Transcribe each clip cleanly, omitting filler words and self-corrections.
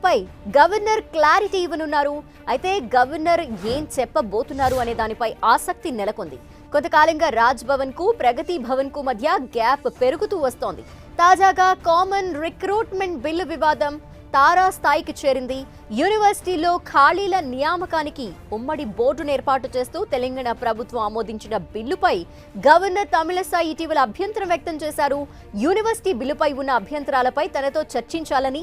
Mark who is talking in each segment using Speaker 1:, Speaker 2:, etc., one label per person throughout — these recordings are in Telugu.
Speaker 1: బిల్లుపై గవర్నర్ క్లారిటీ ఇవ్వనున్నారు. అయితే గవర్నర్ ఏం చెప్పబోతున్నారు అనే దానిపై ఆసక్తి నెలకొంది. కొంతకాలంగా రాజ్ భవన్ కు ప్రగతి భవన్ కు మధ్య గ్యాప్ పెరుగుతూ వస్తోంది. తాజాగా కామన్ రిక్రూట్మెంట్ బిల్లు వివాదం తారా స్థాయికి చేరింది. యూనివర్సిటీలో ఖాళీల నియామకానికి ఉమ్మడి బోర్డును ఏర్పాటు చేస్తూ తెలంగాణ ప్రభుత్వం ఆమోదించిన బిల్లుపై గవర్నర్ తమిళసై ఇటీవల అభ్యంతరం వ్యక్తం చేశారు. యూనివర్సిటీ బిల్లుపై ఉన్న అభ్యంతరాలపై తనతో చర్చించాలని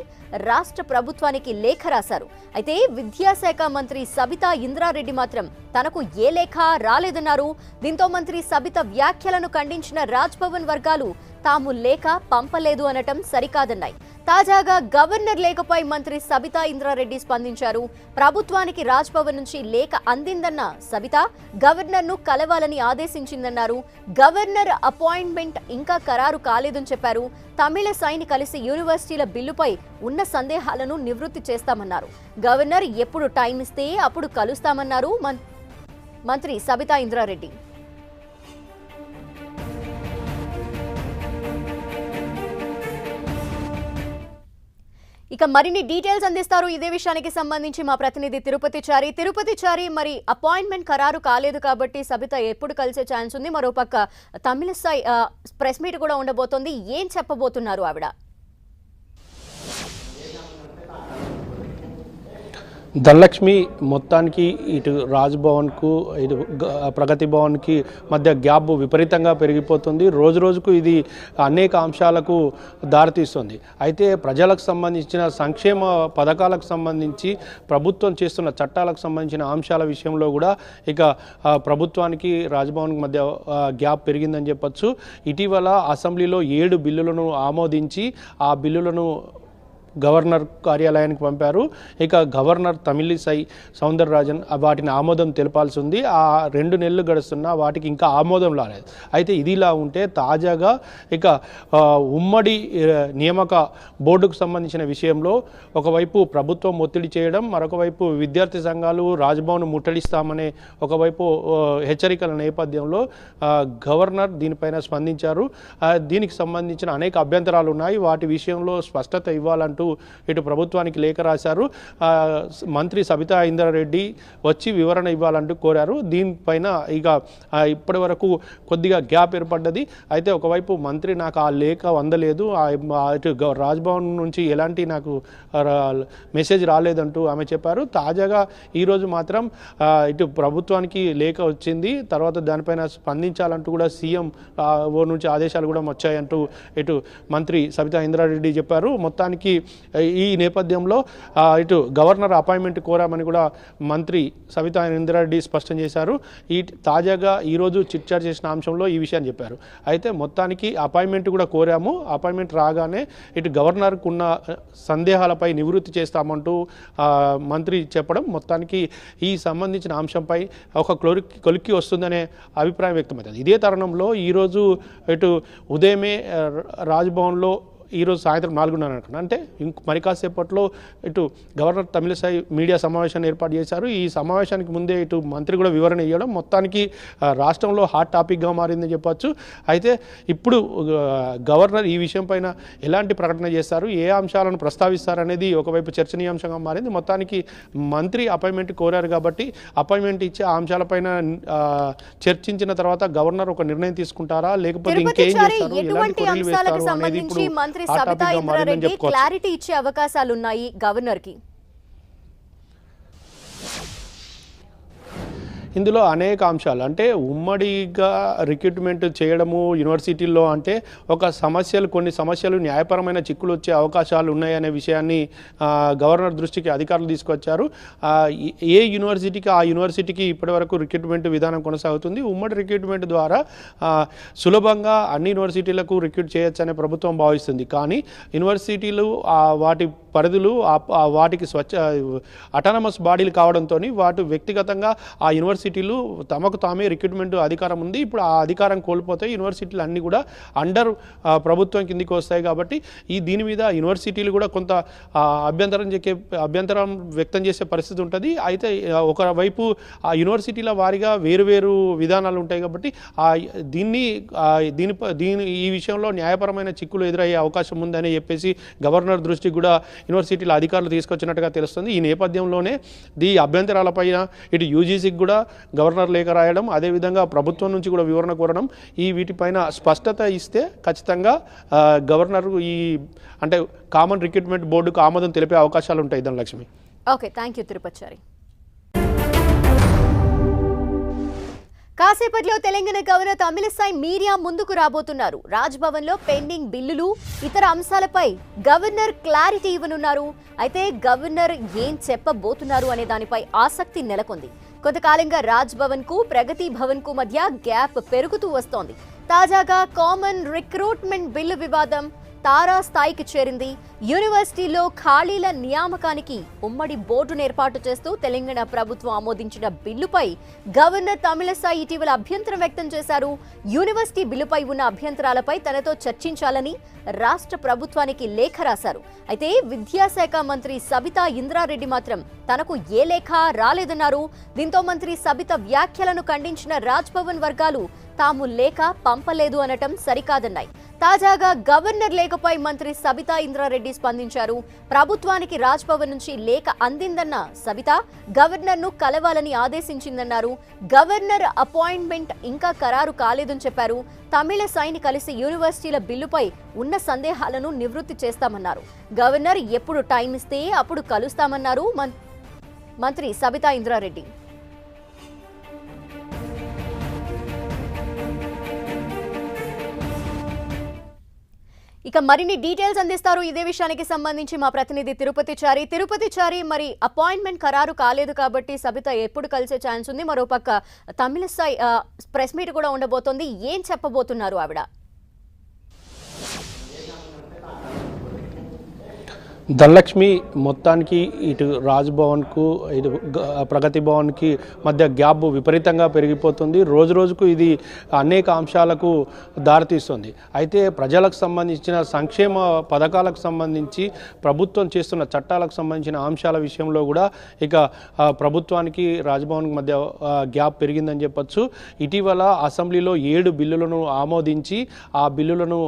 Speaker 1: రాష్ట్ర ప్రభుత్వానికి లేఖ రాశారు. అయితే విద్యాశాఖ మంత్రి సబితా ఇంద్రారెడ్డి మాత్రం తనకు ఏ లేఖ రాలేదన్నారు. దీంతో మంత్రి సబిత వ్యాఖ్యలను ఖండించిన రాజ్ భవన్ వర్గాలు తాము లేఖ పంపలేదు అనటం సరికాదన్నాయి. తాజాగా గవర్నర్ లేఖపై మంత్రి సబితా ఇంద్రారెడ్డి స్పందించారు. ప్రభుత్వానికి రాజ్ భవన్ నుంచి లేఖ అందిందన్న సబిత గవర్నర్ను కలవాలని ఆదేశించిందన్నారు. గవర్నర్ అపాయింట్మెంట్ ఇంకా ఖరారు కాలేదని చెప్పారు. తమిళసైని కలిసి యూనివర్సిటీల బిల్లుపై ఉన్న సందేహాలను నివృత్తి చేస్తామన్నారు. గవర్నర్ ఎప్పుడు టైం ఇస్తే అప్పుడు కలుస్తామన్నారు మంత్రి సబితా ఇంద్రారెడ్డి. ఇక మరిన్ని డీటెయిల్స్ అందిస్తారు ఇదే విషయానికి సంబంధించి మా ప్రతినిధి తిరుపతి చారి మరి అపాయింట్మెంట్ ఖరారు కాలేదు కాబట్టి సబిత ఎప్పుడు కలిసే ఛాన్స్ ఉంది? మరోపక్క తమిళసై ప్రెస్ మీట్ కూడా ఉండబోతోంది. ఏం చెప్పబోతున్నారు ఆవిడ?
Speaker 2: ధనలక్ష్మి మొత్తానికి ఇటు రాజ్ భవన్కు ఇటు ప్రగతి భవన్కి మధ్య గ్యాప్ విపరీతంగా పెరిగిపోతుంది. రోజు రోజుకు ఇది అనేక అంశాలకు దారితీస్తుంది. అయితే ప్రజలకు సంబంధించిన సంక్షేమ పథకాలకు సంబంధించి ప్రభుత్వం చేస్తున్న చట్టాలకు సంబంధించిన అంశాల విషయంలో కూడా ఇక ప్రభుత్వానికి రాజ్భవన్కి మధ్య గ్యాప్ పెరిగిందని చెప్పొచ్చు. ఇటీవల అసెంబ్లీలో 7 బిల్లులను ఆమోదించి ఆ బిల్లులను గవర్నర్ కార్యాలయానికి పంపారు. ఇక గవర్నర్ తమిళిసై సౌందరరాజన్ వాటిని ఆమోదం తెలపాల్సి ఉంది. ఆ 2 నెలలు గడుస్తున్నా వాటికి ఇంకా ఆమోదం రాలేదు. అయితే ఇదిలా ఉంటే తాజాగా ఇక ఉమ్మడి నియామక బోర్డుకు సంబంధించిన విషయంలో ఒకవైపు ప్రభుత్వం ఒత్తిడి చేయడం, మరొక వైపు విద్యార్థి సంఘాలు రాజ్భవన్ ముట్టడిస్తామనే ఒకవైపు హెచ్చరికల నేపథ్యంలో గవర్నర్ దీనిపైన స్పందించారు. దీనికి సంబంధించిన అనేక అభ్యంతరాలు ఉన్నాయి. వాటి విషయంలో స్పష్టత ఇవ్వాలంటూ ఇటు ప్రభుత్వానికి లేఖ రాశారు. మంత్రి సబితా ఇంద్రారెడ్డి వచ్చి వివరణ ఇవ్వాలంటూ కోరారు. దీనిపైన ఇక ఇప్పటి వరకు కొద్దిగా గ్యాప్ ఏర్పడ్డది. అయితే ఒకవైపు మంత్రి నాకు ఆ లేఖ అందలేదు, ఇటు రాజ్భవన్ నుంచి ఎలాంటి నాకు మెసేజ్ రాలేదంటూ ఆమె చెప్పారు. తాజాగా ఈరోజు మాత్రం ఇటు ప్రభుత్వానికి లేఖ వచ్చింది. తర్వాత దానిపైన స్పందించాలంటూ కూడా సీఎం నుంచి ఆదేశాలు కూడా వచ్చాయంటూ ఇటు మంత్రి సబితా ఇంద్రారెడ్డి చెప్పారు. మొత్తానికి ఈ నేపథ్యంలో ఇటు గవర్నర్ అపాయింట్మెంట్ కోరామని కూడా మంత్రి సబితా ఇంద్రారెడ్డి స్పష్టం చేశారు. తాజాగా ఈరోజు చిట్చాట్ చేసిన అంశంలో ఈ విషయాన్ని చెప్పారు. అయితే మొత్తానికి అపాయింట్మెంట్ కూడా కోరాము, అపాయింట్మెంట్ రాగానే ఇటు గవర్నర్కు ఉన్న సందేహాలపై నివృత్తి చేస్తామంటూ మంత్రి చెప్పడం మొత్తానికి ఈ సంబంధించిన అంశంపై ఒక కొలిక్కి వస్తుందనే అభిప్రాయం వ్యక్తమవుతుంది. ఇదే తరుణంలో ఈరోజు ఇటు ఉదయమే రాజ్భవన్లో ఈరోజు సాయంత్రం 4:30 అంటే మరి కాసేపట్లో ఇటు గవర్నర్ తమిళసై మీడియా సమావేశాన్ని ఏర్పాటు చేశారు. ఈ సమావేశానికి ముందే ఇటు మంత్రి కూడా వివరణ ఇవ్వడం మొత్తానికి రాష్ట్రంలో హాట్ టాపిక్గా మారిందని చెప్పొచ్చు. అయితే ఇప్పుడు గవర్నర్ ఈ విషయం పైన ఎలాంటి ప్రకటన చేస్తారు, ఏ అంశాలను ప్రస్తావిస్తారనేది ఒకవైపు చర్చనీయాంశంగా మారింది. మొత్తానికి మంత్రి అపాయింట్మెంట్ కోరారు కాబట్టి అపాయింట్మెంట్ ఇచ్చే ఆ అంశాలపైన చర్చించిన తర్వాత గవర్నర్ ఒక నిర్ణయం తీసుకుంటారా, లేకపోతే ఇంకేం చేస్తారు, ఎలాంటి చర్యలు వేస్తారు అనేది ఇప్పుడు
Speaker 1: సబితా ఇంద్రారెడ్డి క్లారిటీ ఇచ్చే అవకాశాలు ఉన్నాయి గవర్నర్ కి.
Speaker 2: ఇందులో అనేక అంశాలు అంటే ఉమ్మడిగా రిక్రూట్మెంట్ చేయడము యూనివర్సిటీల్లో అంటే కొన్ని సమస్యలు న్యాయపరమైన చిక్కులు వచ్చే అవకాశాలు ఉన్నాయనే విషయాన్ని గవర్నర్ దృష్టికి అధికారులు తీసుకొచ్చారు. ఏ యూనివర్సిటీకి ఆ యూనివర్సిటీకి ఇప్పటివరకు రిక్రూట్మెంట్ విధానం కొనసాగుతుంది. ఉమ్మడి రిక్రూట్మెంట్ ద్వారా సులభంగా అన్ని యూనివర్సిటీలకు రిక్రూట్ చేయొచ్చనే ప్రభుత్వం భావిస్తుంది. కానీ యూనివర్సిటీలు వాటి పరిధులు వాటికి అటానమస్ బాడీలు కావడంతో వాటి వ్యక్తిగతంగా ఆ యూనివర్సిటీలు తమకు తామే రిక్రూట్మెంట్ అధికారం ఉంది. ఇప్పుడు ఆ అధికారం కోల్పోతే యూనివర్సిటీలు అన్నీ కూడా అండర్ ప్రభుత్వం కిందికి వస్తాయి. కాబట్టి దీని మీద యూనివర్సిటీలు కూడా కొంత అభ్యంతరం వ్యక్తం చేసే పరిస్థితి ఉంటుంది. అయితే ఒకవైపు ఆ యూనివర్సిటీల వారీగా వేరు విధానాలు ఉంటాయి. కాబట్టి ఈ విషయంలో న్యాయపరమైన చిక్కులు ఎదురయ్యే అవకాశం ఉందని చెప్పేసి గవర్నర్ దృష్టికి కూడా యూనివర్సిటీల అధికారులు తీసుకొచ్చినట్టుగా తెలుస్తుంది. ఈ నేపథ్యంలోనే ఈ అభ్యంతరాలపైన ఇటు యూజీసీకి కూడా గవర్నర్ లేఖ రాయడం, అదేవిధంగా ప్రభుత్వం నుంచి కూడా వివరణ కోరడం, వీటిపైన స్పష్టత ఇస్తే ఖచ్చితంగా గవర్నర్ అంటే కామన్ రిక్రూట్మెంట్ బోర్డుకు ఆమోదం తెలిపే అవకాశాలు ఉంటాయి. Dhanalakshmi.
Speaker 1: Okay, thank you Tirupathichari. కాసేపట్లో తెలంగాణ గవర్నర్ తమిళిసై మీడియా ముందుకు రాబోతున్నారు. రాజ్భవన్లో పెండింగ్ బిల్లులు, ఇతర అంశాలపై గవర్నర్ క్లారిటీ ఇవ్వనున్నారు. అయితే గవర్నర్ ఏం చెప్పబోతున్నారు అనే దానిపై ఆసక్తి నెలకొంది. కొంతకాలంగా రాజ్భవన్ కు ప్రగతి భవన్ కు మధ్య గ్యాప్ పెరుగుతూ వస్తోంది. తాజాగా కామన్ రిక్రూట్మెంట్ బిల్లు వివాదం తారా స్థాయికి చేరింది. యూనివర్సిటీలో ఖాళీల నియామకానికి ఉమ్మడి బోర్డును ఏర్పాటు చేస్తూ తెలంగాణ ప్రభుత్వం ఆమోదించిన బిల్లుపై గవర్నర్ తమిళిసై ఇటీవల అభ్యంతరం వ్యక్తం చేశారు. యూనివర్సిటీ బిల్లుపై ఉన్న అభ్యంతరాలపై తనతో చర్చించాలని రాష్ట్ర ప్రభుత్వానికి లేఖ రాశారు. అయితే విద్యాశాఖ మంత్రి సబితా ఇంద్రారెడ్డి మాత్రం తనకు ఏ లేఖ రాలేదన్నారు. దీంతో మంత్రి సబిత వ్యాఖ్యలను ఖండించిన రాజ్భవన్ వర్గాలు తాము లేఖ పంపలేదు అనటం సరికాదన్నాయి. తాజాగా గవర్నర్ లేఖపై మంత్రి సబితా ఇంద్రారెడ్డి స్పందించారు. ప్రభుత్వానికి రాజ్భవన్ నుంచి లేఖ అందిందన్న సబితా గవర్నర్ను కలవాలని ఆదేశించిందన్నారు. గవర్నర్ అపాయింట్మెంట్ ఇంకా ఖరారు కాలేదని చెప్పారు. తమిళిసైని కలిసి యూనివర్సిటీల బిల్లుపై ఉన్న సందేహాలను నివృత్తి చేస్తామన్నారు. గవర్నర్ ఎప్పుడు టైం ఇస్తే అప్పుడు కలుస్తామన్నారు మంత్రి సబితా ఇంద్రారెడ్డి. ఇక మరిన్ని డీటెయిల్స్ అందిస్తారు ఇదే విషయానికి సంబంధించి మా ప్రతినిధి తిరుపతిచారి. మరి అపాయింట్మెంట్ ఖరారు కాలేదు కాబట్టి సబిత ఎప్పుడు కలిసే ఛాన్స్ ఉంది? మరోపక్క తమిళిసై ప్రెస్ మీట్ కూడా ఉండబోతోంది. ఏం చెప్పబోతున్నారు ఆవిడ?
Speaker 2: ధనలక్ష్మి, మొత్తానికి ఇటు రాజ్భవన్కు ఇటు ప్రగతి భవన్కి మధ్య గ్యాప్ విపరీతంగా పెరిగిపోతుంది. రోజు రోజుకు ఇది అనేక అంశాలకు దారితీస్తుంది. అయితే ప్రజలకు సంబంధించిన సంక్షేమ పథకాలకు సంబంధించి ప్రభుత్వం చేస్తున్న చట్టాలకు సంబంధించిన అంశాల విషయంలో కూడా ఇక ప్రభుత్వానికి రాజ్భవన్కి మధ్య గ్యాప్ పెరిగిందని చెప్పొచ్చు. ఇటీవల అసెంబ్లీలో 7 బిల్లులను ఆమోదించి ఆ బిల్లులను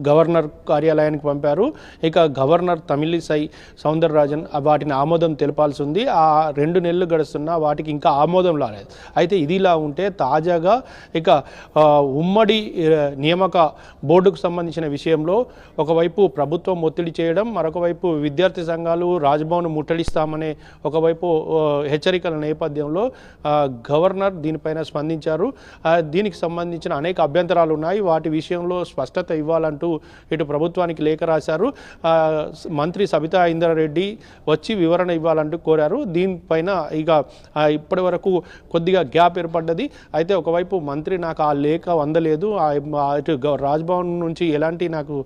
Speaker 2: గవర్నర్ కార్యాలయానికి పంపారు. ఇక గవర్నర్ తమిళిసై సౌందరరాజన్ వాటిని ఆమోదం తెలపాల్సి ఉంది. ఆ 2 నెలలు గడుస్తున్నా వాటికి ఇంకా ఆమోదం రాలేదు. అయితే ఇదిలా ఉంటే తాజాగా ఇక ఉమ్మడి నియామక బోర్డుకు సంబంధించిన విషయంలో ఒకవైపు ప్రభుత్వం ఒత్తిడి చేయడం, మరొకవైపు విద్యార్థి సంఘాలు రాజ్భవన్ ముట్టడిస్తామనే ఒకవైపు హెచ్చరికల నేపథ్యంలో గవర్నర్ దీనిపైన స్పందించారు. దీనికి సంబంధించిన అనేక అభ్యంతరాలు ఉన్నాయి. వాటి విషయంలో స్పష్టత ఇవ్వాలంటూ ఇటు ప్రభుత్వానికి లేఖ రాశారు. మంత్రి సబితా ఇంద్రారెడ్డి వచ్చి వివరణ ఇవ్వాలంటూ కోరారు. దీనిపైన ఇక ఇప్పటి వరకు కొద్దిగా గ్యాప్ ఏర్పడ్డది. అయితే ఒకవైపు మంత్రి నాకు ఆ లేఖ అందలేదు, ఇటు రాజ్భవన్ నుంచి ఎలాంటి నాకు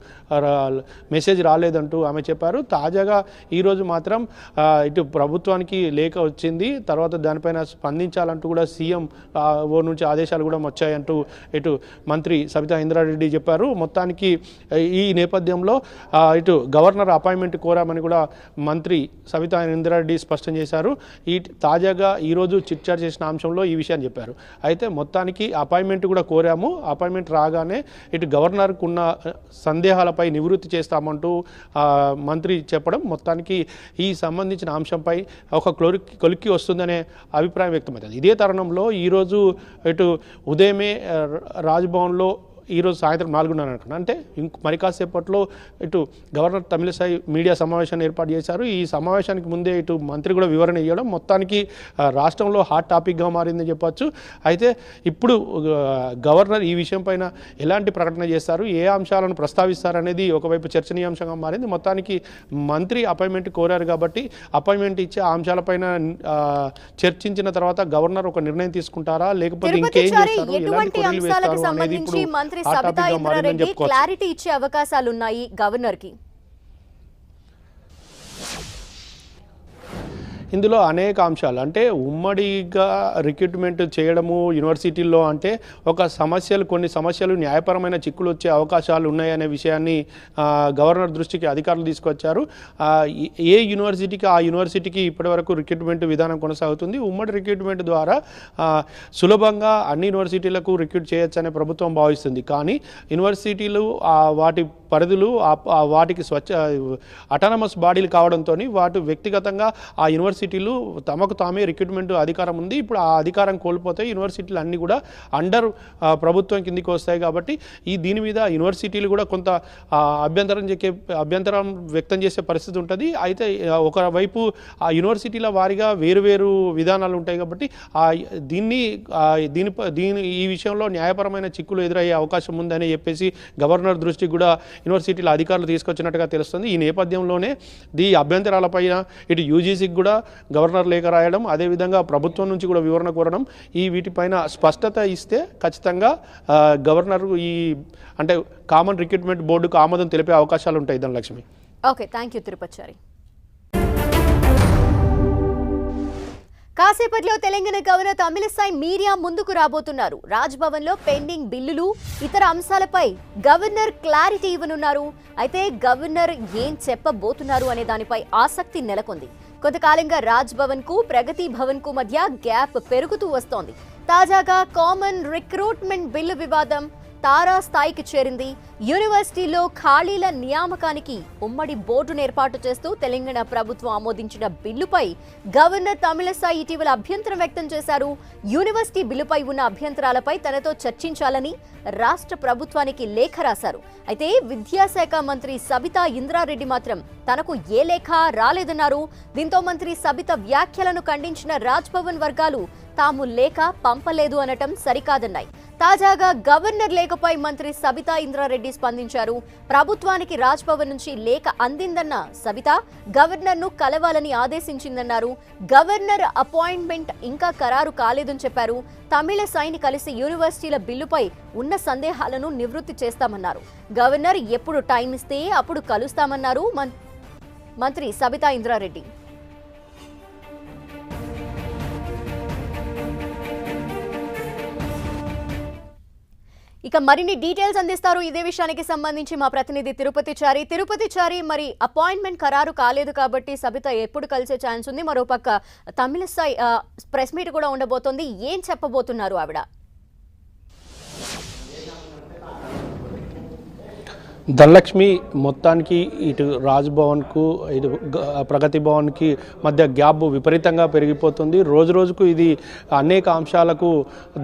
Speaker 2: మెసేజ్ రాలేదంటూ ఆమె చెప్పారు. తాజాగా ఈరోజు మాత్రం ఇటు ప్రభుత్వానికి లేఖ వచ్చింది. తర్వాత దానిపైన స్పందించాలంటూ కూడా సీఎం నుంచి ఆదేశాలు కూడా వచ్చాయంటూ ఇటు మంత్రి సబితా ఇంద్రారెడ్డి చెప్పారు. మొత్తానికి ఈ నేపథ్యంలో ఇటు గవర్నర్ అపాయింట్మెంట్ కోరామని కూడా మంత్రి సబితా ఇంద్రారెడ్డి స్పష్టం చేశారు. తాజాగా ఈరోజు చిట్చాట్ చేసిన అంశంలో ఈ విషయాన్ని చెప్పారు. అయితే మొత్తానికి అపాయింట్మెంట్ కూడా కోరాము, అపాయింట్మెంట్ రాగానే ఇటు గవర్నర్కు ఉన్న సందేహాలపై నివృత్తి చేస్తామంటూ మంత్రి చెప్పడం మొత్తానికి ఈ సంబంధించిన అంశంపై ఒక కొలిక్కి వస్తుందనే అభిప్రాయం వ్యక్తమవుతుంది. ఇదే తరుణంలో ఈరోజు ఇటు ఉదయమే రాజ్భవన్లో ఈరోజు సాయంత్రం 4:30 అనుకున్నాను. అంటే మరి కాసేపట్లో ఇటు గవర్నర్ తమిళిసై మీడియా సమావేశాన్ని ఏర్పాటు చేశారు. ఈ సమావేశానికి ముందే ఇటు మంత్రి కూడా వివరణ ఇవ్వడం మొత్తానికి రాష్ట్రంలో హాట్ టాపిక్గా మారిందని చెప్పొచ్చు. అయితే ఇప్పుడు గవర్నర్ ఈ విషయం పైన ఎలాంటి ప్రకటన చేస్తారు, ఏ అంశాలను ప్రస్తావిస్తారనేది ఒకవైపు చర్చనీయాంశంగా మారింది. మొత్తానికి మంత్రి అపాయింట్మెంట్ కోరారు కాబట్టి అపాయింట్మెంట్ ఇచ్చే అంశాలపైన చర్చించిన తర్వాత గవర్నర్ ఒక నిర్ణయం తీసుకుంటారా, లేకపోతే ఇంకేం చేస్తారు, ఎలాంటి కొరీలు వేస్తారు అనేది ఇప్పుడు
Speaker 1: సబితా ఇంద్రారెడ్డి క్లారిటీ ఇచ్చే అవకాశాలు ఉన్నాయి గవర్నర్ కి.
Speaker 2: ఇందులో అనేక అంశాలు అంటే ఉమ్మడిగా రిక్రూట్మెంట్ చేయడము యూనివర్సిటీల్లో అంటే కొన్ని సమస్యలు న్యాయపరమైన చిక్కులు వచ్చే అవకాశాలు ఉన్నాయనే విషయాన్ని గవర్నర్ దృష్టికి అధికారులు తీసుకొచ్చారు. ఏ యూనివర్సిటీకి ఆ యూనివర్సిటీకి ఇప్పటివరకు రిక్రూట్మెంట్ విధానం కొనసాగుతుంది. ఉమ్మడి రిక్రూట్మెంట్ ద్వారా సులభంగా అన్ని యూనివర్సిటీలకు రిక్రూట్ చేయొచ్చనే ప్రభుత్వం భావిస్తుంది. కానీ యూనివర్సిటీలు వాటి పరిధులు వాటికి అటానమస్ బాడీలు కావడంతో వాటి వ్యక్తిగతంగా ఆ యూనివర్సిటీలు తమకు తామే రిక్రూట్మెంట్ అధికారం ఉంది. ఇప్పుడు ఆ అధికారం కోల్పోతే యూనివర్సిటీలు అన్నీ కూడా అండర్ ప్రభుత్వం కిందికి వస్తాయి. కాబట్టి దీని మీద యూనివర్సిటీలు కూడా కొంత అభ్యంతరం వ్యక్తం చేసే పరిస్థితి ఉంటుంది. అయితే ఒకవైపు ఆ యూనివర్సిటీల వారీగా వేరు విధానాలు ఉంటాయి. కాబట్టి ఈ విషయంలో న్యాయపరమైన చిక్కులు ఎదురయ్యే అవకాశం ఉందని చెప్పేసి గవర్నర్ దృష్టికి కూడా యూనివర్సిటీల అధికారులు తీసుకొచ్చినట్టుగా తెలుస్తుంది. ఈ నేపథ్యంలోనే అభ్యంతరాలపైన ఇటు యూజీసీకి కూడా గవర్నర్ లేఖ రాయడం, అదేవిధంగా ప్రభుత్వం నుంచి కూడా వివరణ కోరడం, వీటిపైన స్పష్టత ఇస్తే ఖచ్చితంగా గవర్నర్ అంటే కామన్ రిక్రూట్మెంట్ బోర్డుకు ఆమోదం తెలిపే అవకాశాలు ఉంటాయి. Dhanalakshmi.
Speaker 1: Okay, thank you Tirupathichari. కాసేపట్లో తెలంగాణ గవర్నర్ తమిళిసై మీడియా ముందుకు రాబోతున్నారు. రాజ్భవన్లో పెండింగ్ బిల్లులు, ఇతర అంశాలపై గవర్నర్ క్లారిటీ ఇవ్వనున్నారు. అయితే గవర్నర్ ఏం చెప్పబోతున్నారు అనే దానిపై ఆసక్తి నెలకొంది. కొంతకాలంగా రాజ్భవన్కు ప్రగతి భవన్కు మధ్య గ్యాప్ పెరుగుతూ వస్తోంది. తాజాగా కామన్ రిక్రూట్మెంట్ బిల్లు వివాదం తారా స్థాయికి చేరింది. యూనివర్సిటీలో ఖాళీల నియామకానికి ఉమ్మడి బోర్డును ఏర్పాటు చేస్తూ తెలంగాణ ప్రభుత్వం ఆమోదించిన బిల్లుపై గవర్నర్ తమిళిసై ఇటీవల అభ్యంతరం వ్యక్తం చేశారు. యూనివర్సిటీ బిల్లుపై ఉన్న అభ్యంతరాలపై తనతో చర్చించాలని రాష్ట్ర ప్రభుత్వానికి లేఖ రాశారు. అయితే విద్యాశాఖ మంత్రి సబితా ఇంద్రారెడ్డి మాత్రం తనకు ఏ లేఖ రాలేదన్నారు. దీంతో మంత్రి సబిత వ్యాఖ్యలను ఖండించిన రాజ్భవన్ వర్గాలు తాము లేఖ పంపలేదు అనటం సరికాదన్నాయి. తాజాగా గవర్నర్ లేఖపై మంత్రి సబితా ఇంద్రారెడ్డి స్పందించారు. ప్రభుత్వానికి రాజ్భవన్ నుంచి లేఖ అందిందన్న సబిత గవర్నర్ను కలవాలని ఆదేశించిందన్నారు. గవర్నర్ అపాయింట్మెంట్ ఇంకా ఖరారు కాలేదని చెప్పారు. తమిళిసైని కలిసి యూనివర్సిటీల బిల్లుపై ఉన్న సందేహాలను నివృత్తి చేస్తామన్నారు. గవర్నర్ ఎప్పుడు టైం ఇస్తే అప్పుడు కలుస్తామన్నారు మంత్రి సబితా ఇంద్రారెడ్డి. ఇక మరిన్ని డీటెయిల్స్ అందిస్తారు ఇదే విషయానికి సంబంధించి మా ప్రతినిధి తిరుపతిచారి. మరి అపాయింట్మెంట్ ఖరారు కాలేదు కాబట్టి సబిత ఎప్పుడు కలిసే ఛాన్స్ ఉంది? మరోపక్క తమిళిసై ప్రెస్ మీట్ కూడా ఉండబోతోంది. ఏం చెప్పబోతున్నారు ఆవిడ?
Speaker 2: ధనలక్ష్మి, మొత్తానికి ఇటు రాజ్భవన్కు ఇటు ప్రగతి భవన్కి మధ్య గ్యాప్ విపరీతంగా పెరిగిపోతుంది. రోజుకు ఇది అనేక అంశాలకు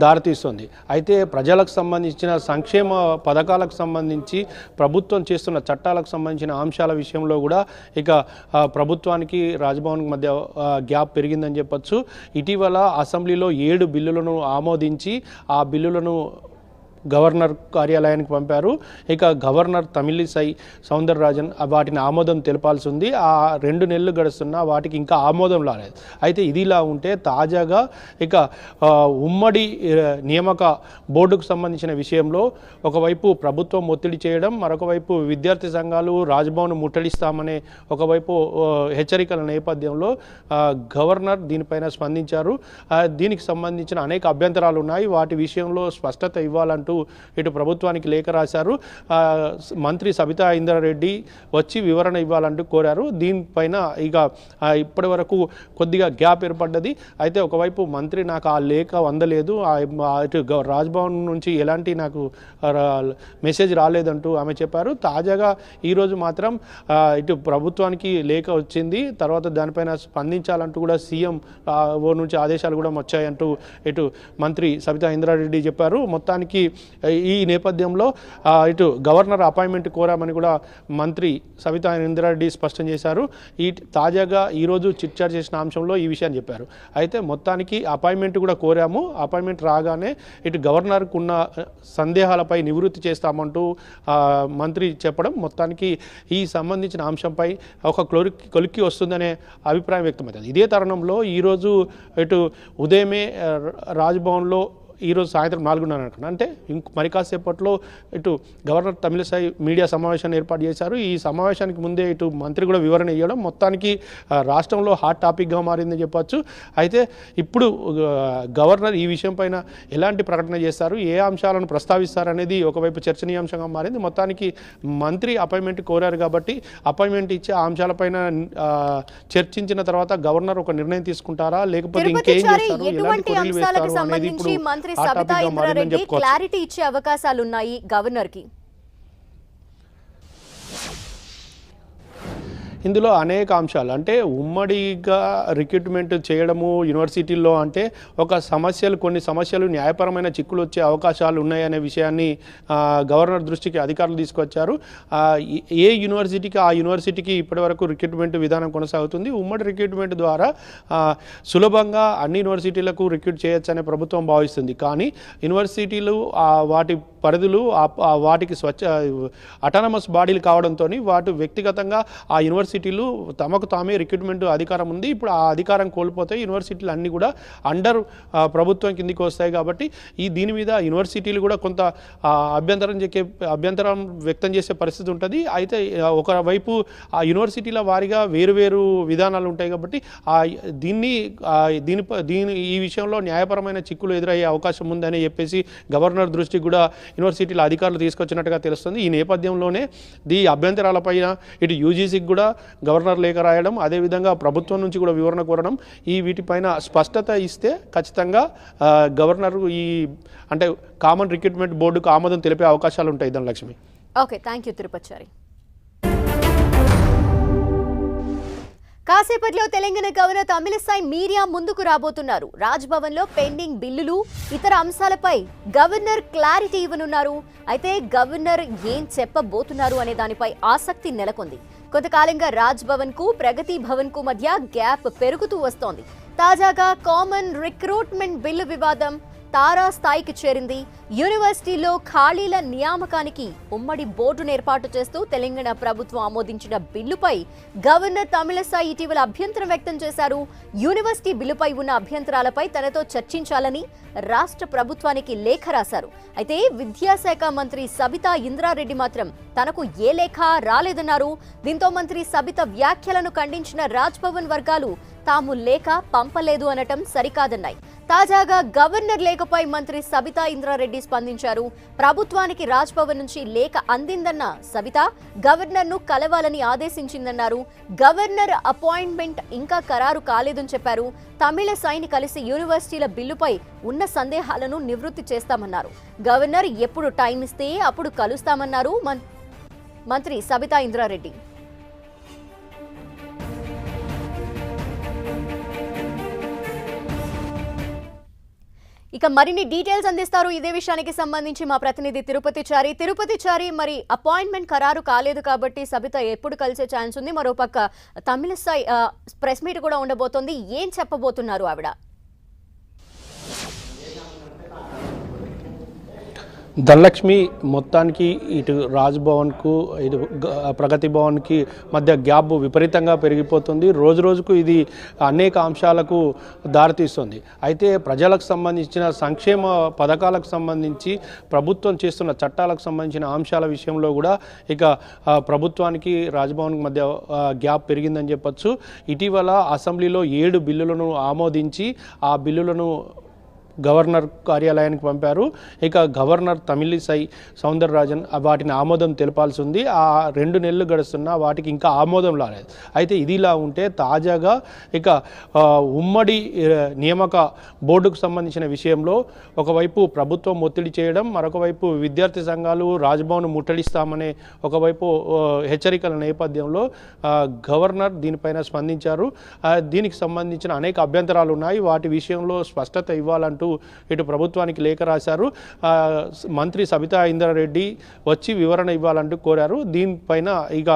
Speaker 2: దారితీస్తుంది. అయితే ప్రజలకు సంబంధించిన సంక్షేమ పథకాలకు సంబంధించి ప్రభుత్వం చేస్తున్న చట్టాలకు సంబంధించిన అంశాల విషయంలో కూడా ఇక ప్రభుత్వానికి రాజ్భవన్కి మధ్య గ్యాప్ పెరిగిందని చెప్పొచ్చు. ఇటీవల అసెంబ్లీలో 7 బిల్లులను ఆమోదించి ఆ బిల్లులను గవర్నర్ కార్యాలయానికి పంపారు. ఇక గవర్నర్ తమిళిసై సౌందరరాజన్ వాటిని ఆమోదం తెలపాల్సి ఉంది. ఆ 2 నెలలు గడుస్తున్నా వాటికి ఇంకా ఆమోదం రాలేదు. అయితే ఇదిలా ఉంటే తాజాగా ఇక ఉమ్మడి నియామక బోర్డుకు సంబంధించిన విషయంలో ఒకవైపు ప్రభుత్వం ఒత్తిడి చేయడం, మరొక వైపు విద్యార్థి సంఘాలు రాజ్భవన్ ముట్టడిస్తామనే ఒకవైపు హెచ్చరికల నేపథ్యంలో గవర్నర్ దీనిపైన స్పందించారు. దీనికి సంబంధించిన అనేక అభ్యంతరాలు ఉన్నాయి. వాటి విషయంలో స్పష్టత ఇవ్వాలంటూ ఇటు ప్రభుత్వానికి లేఖ రాశారు. మంత్రి సబితా ఇంద్రారెడ్డి వచ్చి వివరణ ఇవ్వాలంటూ కోరారు. దీనిపైన ఇక ఇప్పటి వరకు కొద్దిగా గ్యాప్ ఏర్పడ్డది. అయితే ఒకవైపు మంత్రి నాకు ఆ లేఖ అందలేదు, ఇటు రాజ్భవన్ నుంచి ఎలాంటి నాకు మెసేజ్ రాలేదంటూ ఆమె చెప్పారు. తాజాగా ఈరోజు మాత్రం ఇటు ప్రభుత్వానికి లేఖ వచ్చింది. తర్వాత దానిపైన స్పందించాలంటూ కూడా సీఎం నుంచి ఆదేశాలు కూడా వచ్చాయంటూ ఇటు మంత్రి సబితా ఇంద్రారెడ్డి చెప్పారు. మొత్తానికి ఈ నేపథ్యంలో ఇటు గవర్నర్ అపాయింట్మెంట్ కోరామని కూడా మంత్రి సబితా ఇంద్రారెడ్డి స్పష్టం చేశారు. తాజాగా ఈరోజు చిట్చాట్ చేసిన అంశంలో ఈ విషయాన్ని చెప్పారు. అయితే మొత్తానికి అపాయింట్మెంట్ కూడా కోరాము, అపాయింట్మెంట్ రాగానే ఇటు గవర్నర్కు ఉన్న సందేహాలపై నివృత్తి చేస్తామంటూ మంత్రి చెప్పడం మొత్తానికి ఈ సంబంధించిన అంశంపై ఒక కొలిక్కి వస్తుందనే అభిప్రాయం వ్యక్తమవుతుంది. ఇదే తరుణంలో ఈరోజు ఇటు ఉదయమే రాజ్భవన్లో ఈరోజు సాయంత్రం 4:30 అనుకున్నాను. అంటే మరి కాసేపట్లో ఇటు గవర్నర్ తమిళిసై మీడియా సమావేశాన్ని ఏర్పాటు చేశారు. ఈ సమావేశానికి ముందే ఇటు మంత్రి కూడా వివరణ ఇవ్వడం మొత్తానికి రాష్ట్రంలో హాట్ టాపిక్గా మారిందని చెప్పొచ్చు. అయితే ఇప్పుడు గవర్నర్ ఈ విషయం పైన ఎలాంటి ప్రకటన చేస్తారు, ఏ అంశాలను ప్రస్తావిస్తారనేది ఒకవైపు చర్చనీయాంశంగా మారింది. మొత్తానికి మంత్రి అపాయింట్మెంట్ కోరారు కాబట్టి అపాయింట్మెంట్ ఇచ్చే ఆ అంశాలపైన చర్చించిన తర్వాత గవర్నర్ ఒక నిర్ణయం తీసుకుంటారా, లేకపోతే ఇంకేం చేస్తారు, ఎలాంటి కొరీలు వేస్తారు అనేది ఇప్పుడు
Speaker 1: మంత్రి సబితా ఇంద్రారెడ్డి క్లారిటీ ఇచ్చే అవకాశాలు ఉన్నాయి గవర్నర్ కి.
Speaker 2: ఇందులో అనేక అంశాలు, అంటే ఉమ్మడిగా రిక్రూట్మెంట్ చేయడము యూనివర్సిటీల్లో అంటే కొన్ని సమస్యలు న్యాయపరమైన చిక్కులు వచ్చే అవకాశాలు ఉన్నాయనే విషయాన్ని గవర్నర్ దృష్టికి అధికారులు తీసుకొచ్చారు. ఏ యూనివర్సిటీకి ఆ యూనివర్సిటీకి ఇప్పటివరకు రిక్రూట్మెంట్ విధానం కొనసాగుతుంది. ఉమ్మడి రిక్రూట్మెంట్ ద్వారా సులభంగా అన్ని యూనివర్సిటీలకు రిక్రూట్ చేయొచ్చనే ప్రభుత్వం భావిస్తుంది. కానీ యూనివర్సిటీలు వాటి పరిధులు వాటికి అటానమస్ బాడీలు కావడంతో వాటి వ్యక్తిగతంగా ఆ యూనివర్సిటీలు తమకు తామే రిక్రూట్మెంట్ అధికారం ఉంది. ఇప్పుడు ఆ అధికారం కోల్పోతే యూనివర్సిటీలు అన్నీ కూడా అండర్ ప్రభుత్వం కిందికి వస్తాయి. కాబట్టి దీని మీద యూనివర్సిటీలు కూడా కొంత అభ్యంతరం వ్యక్తం చేసే పరిస్థితి ఉంటుంది. అయితే ఒకవైపు ఆ యూనివర్సిటీల వారీగా వేరువేరు విధానాలు ఉంటాయి కాబట్టి ఈ విషయంలో న్యాయపరమైన చిక్కులు ఎదురయ్యే అవకాశం ఉందని చెప్పేసి గవర్నర్ దృష్టికి కూడా యూనివర్సిటీల అధికారులు తీసుకొచ్చినట్టుగా తెలుస్తుంది. ఈ నేపథ్యంలోనే అభ్యంతరాలపైన ఇటు యూజీసీకి కూడా గవర్నర్ లేఖ రాయడం, అదేవిధంగా ప్రభుత్వం నుంచి కూడా వివరణ కోరడం, వీటిపైన స్పష్టత ఇస్తే ఖచ్చితంగా గవర్నర్ అంటే కామన్ రిక్రూట్మెంట్ బోర్డుకు ఆమోదం తెలిపే అవకాశాలు ఉంటాయి. Dhanalakshmi.
Speaker 1: Okay, thank you Tirupathichari. కాసేపట్లో తెలంగాణ గవర్నర్ తమిళిసై మీడియా ముందుకు రాబోతున్నారు. రాజ్భవన్ లో పెండింగ్ బిల్లులు, ఇతర అంశాలపై గవర్నర్ క్లారిటీ ఇవ్వనున్నారు. అయితే గవర్నర్ ఏం చెప్పబోతున్నారు అనే దానిపై ఆసక్తి నెలకొంది. కొంతకాలంగా రాజ్భవన్ కు ప్రగతి భవన్ కు మధ్య గ్యాప్ పెరుగుతూ వస్తోంది. తాజాగా కామన్ రిక్రూట్మెంట్ బిల్లు వివాదం తారా స్థాయికి చేరింది. యూనివర్సిటీలో ఖాళీల నియామకానికి ఉమ్మడి బోర్డును ఏర్పాటు చేస్తూ తెలంగాణ ప్రభుత్వం ఆమోదించిన బిల్లుపై గవర్నర్ తమిళిసై ఇటీవల అభ్యంతరం వ్యక్తం చేశారు. యూనివర్సిటీ బిల్లుపై ఉన్న అభ్యంతరాలపై తనతో చర్చించాలని రాష్ట్ర ప్రభుత్వానికి లేఖ రాశారు. అయితే విద్యాశాఖ మంత్రి సబితా ఇంద్రారెడ్డి మాత్రం తనకు ఏ లేఖ రాలేదన్నారు. దీంతో మంత్రి సబిత వ్యాఖ్యలను ఖండించిన రాజ్భవన్ వర్గాలు తాము లేఖ పంపలేదు అనటం సరికాదన్నాయి. తాజాగా గవర్నర్ లేఖపై మంత్రి సబితా ఇంద్రారెడ్డి స్పందించారు. ప్రభుత్వానికి రాజ్భవన్ నుంచి లేఖ అందిందన్న సబితా గవర్నర్ను కలవాలని ఆదేశించిందన్నారు. గవర్నర్ అపాయింట్మెంట్ ఇంకా ఖరారు కాలేదని చెప్పారు. తమిళిసైని కలిసి యూనివర్సిటీల బిల్లుపై ఉన్న సందేహాలను నివృత్తి చేస్తామన్నారు. గవర్నర్ ఎప్పుడు టైం ఇస్తే అప్పుడు కలుస్తామన్నారు మంత్రి సబితా ఇంద్రారెడ్డి. ఇక మరిన్ని డీటెయిల్స్ అందిస్తారు ఇదే విషయానికి సంబంధించి మా ప్రతినిధి తిరుపతిచారి. మరి అపాయింట్మెంట్ ఖరారు కాలేదు కాబట్టి సబిత ఎప్పుడు కలిసే ఛాన్స్ ఉంది? మరోపక్క తమిళిసై ప్రెస్ మీట్ కూడా ఉండబోతోంది. ఏం చెప్పబోతున్నారు ఆవిడ?
Speaker 2: ధనలక్ష్మి, మొత్తానికి ఇటు రాజ్భవన్కు ఇటు ప్రగతి భవన్కి మధ్య గ్యాప్ విపరీతంగా పెరిగిపోతుంది. రోజు రోజుకు ఇది అనేక అంశాలకు దారితీస్తుంది. అయితే ప్రజలకు సంబంధించిన సంక్షేమ పథకాలకు సంబంధించి ప్రభుత్వం చేస్తున్న చట్టాలకు సంబంధించిన అంశాల విషయంలో కూడా ఇక ప్రభుత్వానికి రాజ్భవన్కి మధ్య గ్యాప్ పెరిగిందని చెప్పొచ్చు. ఇటీవల అసెంబ్లీలో 7 బిల్లులను ఆమోదించి ఆ బిల్లులను గవర్నర్ కార్యాలయానికి పంపారు. ఇక గవర్నర్ తమిళిసై సౌందరరాజన్ వాటిని ఆమోదం తెలపాల్సి ఉంది. ఆ 2 నెలలు గడుస్తున్నా వాటికి ఇంకా ఆమోదం రాలేదు. అయితే ఇదిలా ఉంటే తాజాగా ఇక ఉమ్మడి నియామక బోర్డుకు సంబంధించిన విషయంలో ఒకవైపు ప్రభుత్వం ఒత్తిడి చేయడం, మరొకవైపు విద్యార్థి సంఘాలు రాజ్భవన్ ముట్టడిస్తామనే ఒకవైపు హెచ్చరికల నేపథ్యంలో గవర్నర్ దీనిపైన స్పందించారు. దీనికి సంబంధించిన అనేక అభ్యంతరాలు ఉన్నాయి. వాటి విషయంలో స్పష్టత ఇవ్వాలంటూ ఇటు ప్రభుత్వానికి లేఖ రాశారు. మంత్రి సబితా ఇంద్రారెడ్డి వచ్చి వివరణ ఇవ్వాలంటూ కోరారు. దీనిపైన ఇక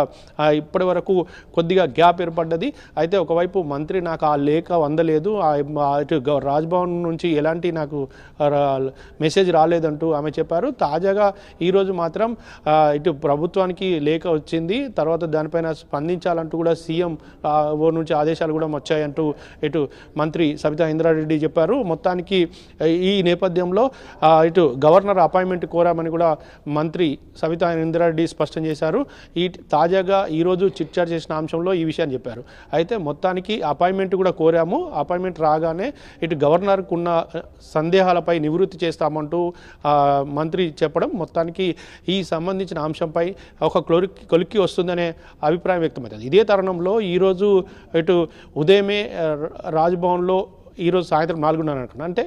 Speaker 2: ఇప్పటి వరకు కొద్దిగా గ్యాప్ ఏర్పడ్డది. అయితే ఒకవైపు మంత్రి నాకు ఆ లేఖ అందలేదు, ఇటు రాజ్భవన్ నుంచి ఎలాంటి నాకు మెసేజ్ రాలేదంటూ ఆమె చెప్పారు. తాజాగా ఈరోజు మాత్రం ఇటు ప్రభుత్వానికి లేఖ వచ్చింది. తర్వాత దానిపైన స్పందించాలంటూ కూడా సీఎం నుంచి ఆదేశాలు కూడా వచ్చాయంటూ ఇటు మంత్రి సబితా ఇంద్రారెడ్డి చెప్పారు. మొత్తానికి ఈ నేపథ్యంలో ఇటు గవర్నర్ అపాయింట్మెంట్ కోరామని కూడా మంత్రి సబితా ఇంద్రారెడ్డి స్పష్టం చేశారు. తాజాగా ఈరోజు చిట్చాట్ చేసిన అంశంలో ఈ విషయాన్ని చెప్పారు. అయితే మొత్తానికి అపాయింట్మెంట్ కూడా కోరాము, అపాయింట్మెంట్ రాగానే ఇటు గవర్నర్కు ఉన్న సందేహాలపై నివృత్తి చేస్తామంటూ మంత్రి చెప్పడం మొత్తానికి ఈ సంబంధించిన అంశంపై ఒక కొలిక్కి వస్తుందనే అభిప్రాయం వ్యక్తమవుతుంది. ఇదే తరుణంలో ఈరోజు ఇటు ఉదయమే రాజ్భవన్లో ఈరోజు సాయంత్రం 4:30 అంటే